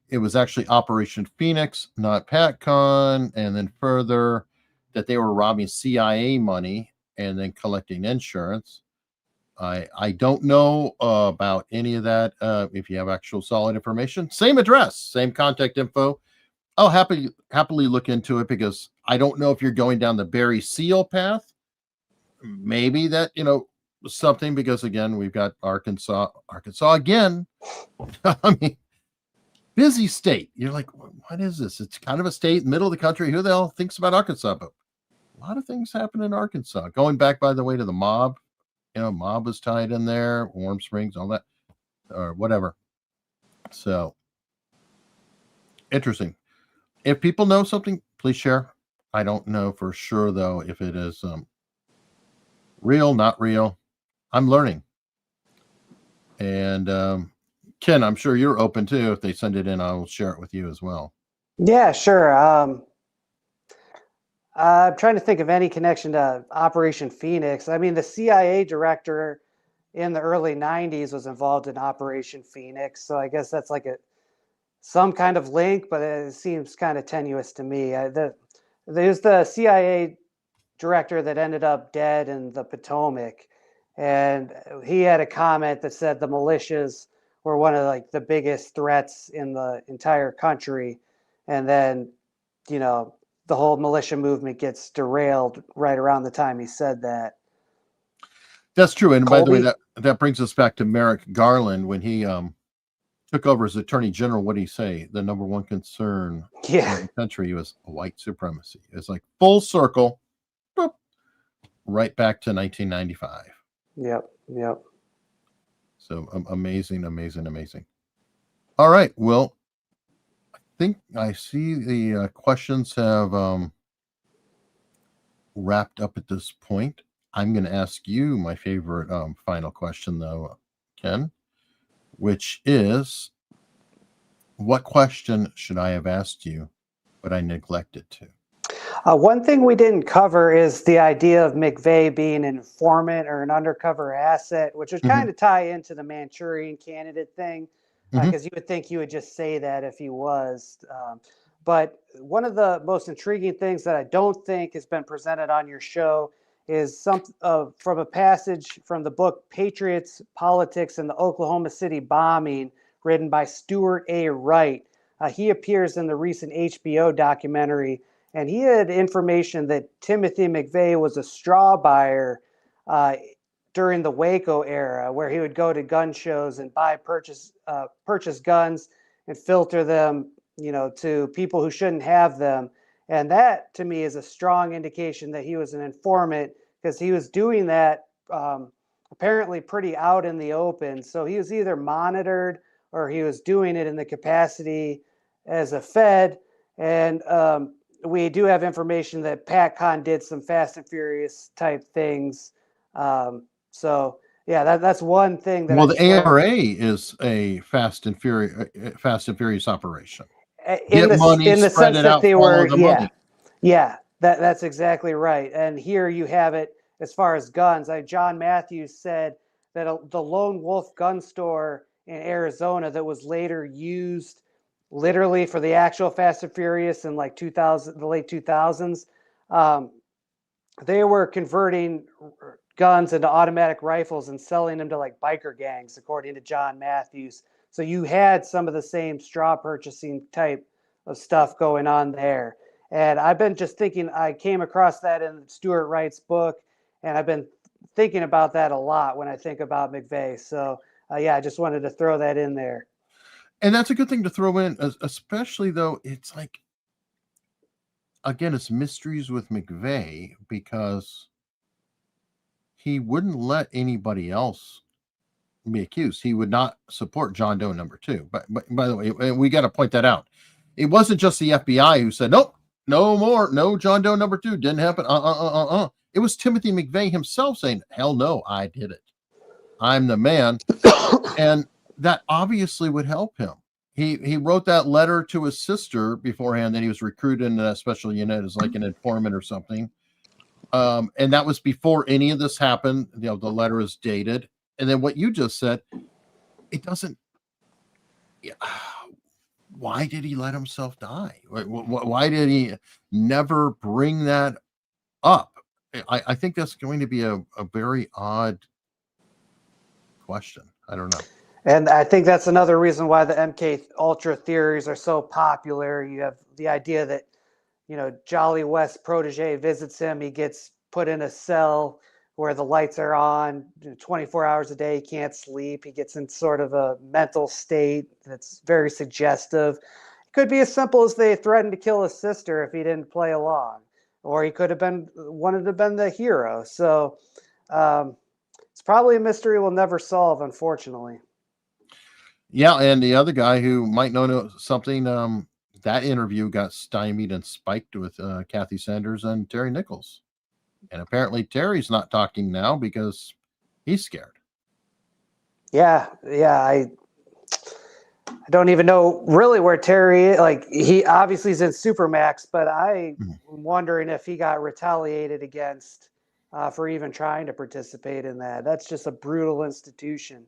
it was actually Operation Phoenix, not PATCON, and then further that they were robbing CIA money and then collecting insurance. I don't know about any of that. If you have actual solid information, same address, same contact info, I'll happily look into it, because I don't know if you're going down the Barry Seal path. Maybe that, something, because again, we've got Arkansas again. I mean, busy state. You're like, what is this? It's kind of a state in the middle of the country. Who the hell thinks about Arkansas? But a lot of things happen in Arkansas. Going back, by the way, to the mob. Mob was tied in there, Warm Springs, all that, or whatever. So interesting. If people know something, please share. I don't know for sure, though, if it is real, not real. I'm learning. And Ken, I'm sure you're open too. If they send it in, I will share it with you as well. Yeah, sure. I'm trying to think of any connection to Operation Phoenix. I mean, the CIA director in the early 90s was involved in Operation Phoenix. So I guess that's like some kind of link, but it seems kind of tenuous to me. There's the CIA director that ended up dead in the Potomac. And he had a comment that said the militias were one of like the biggest threats in the entire country. And then, the whole militia movement gets derailed right around the time he said that. That's true. And by the way, that brings us back to Merrick Garland when he took over as Attorney General. What did he say? The number one concern in the country was white supremacy. It's like full circle. right back to 1995. Yep. Yep. So amazing, amazing, amazing. All right. Well, I think I see the questions have wrapped up at this point. I'm going to ask you my favorite final question, though, Ken, which is, what question should I have asked you, but I neglected to? One thing we didn't cover is the idea of McVeigh being an informant or an undercover asset, which would kind of tie into the Manchurian candidate thing, because you would think you would just say that if he was. But one of the most intriguing things that I don't think has been presented on your show is from a passage from the book Patriots, Politics, and the Oklahoma City Bombing, written by Stuart A. Wright. He appears in the recent HBO documentary, and he had information that Timothy McVeigh was a straw buyer during the Waco era, where he would go to gun shows and purchase guns and filter them, to people who shouldn't have them. And that, to me, is a strong indication that he was an informant, because he was doing that apparently pretty out in the open. So he was either monitored or he was doing it in the capacity as a Fed. And we do have information that PATCON did some Fast and Furious type things. So yeah, that's one thing that. Well, the A.R.A. is a Fast and Furious operation. In the sense that they were, that's exactly right. And here you have it as far as guns. John Matthews said that the Lone Wolf gun store in Arizona that was later used literally for the actual Fast and Furious in like the late 2000s, they were converting guns into automatic rifles and selling them to like biker gangs, according to John Matthews. So you had some of the same straw purchasing type of stuff going on there. And I've been just thinking, I came across that in Stuart Wright's book, and I've been thinking about that a lot when I think about McVeigh. So I just wanted to throw that in there. And that's a good thing to throw in, especially though it's like, again, it's mysteries with McVeigh, because he wouldn't let anybody else be accused. He would not support John Doe number 2. But by the way, we got to point that out. It wasn't just the FBI who said, nope, no more, no John Doe number 2, didn't happen. It was Timothy McVeigh himself saying, hell no, I did it. I'm the man. And that obviously would help him. He wrote that letter to his sister beforehand that he was recruited in a special unit as like an informant or something. And that was before any of this happened. The letter is dated. And then what you just said, it doesn't. Why did he let himself die? Why did he never bring that up? I think that's going to be a very odd question. I don't know. And I think that's another reason why the MK Ultra theories are so popular. You have the idea that, Jolly West protege visits him. He gets put in a cell where the lights are on 24 hours a day. He can't sleep. He gets in sort of a mental state that's very suggestive. It could be as simple as they threatened to kill his sister if he didn't play along, or he could have wanted to have been the hero. So it's probably a mystery we'll never solve, unfortunately. Yeah, and the other guy who might know something, that interview got stymied and spiked with Kathy Sanders and Terry Nichols. And apparently Terry's not talking now because he's scared. Yeah. I don't even know really where Terry is. Like, he obviously is in Supermax, but I'm wondering if he got retaliated against for even trying to participate in that. That's just a brutal institution.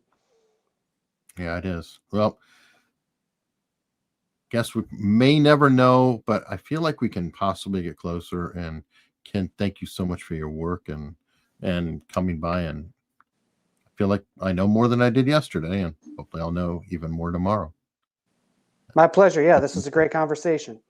Yeah, it is. Well, guess we may never know, but I feel like we can possibly get closer. And Ken, thank you so much for your work and coming by. And I feel like I know more than I did yesterday, and hopefully I'll know even more tomorrow. My pleasure. Yeah, this was a great conversation.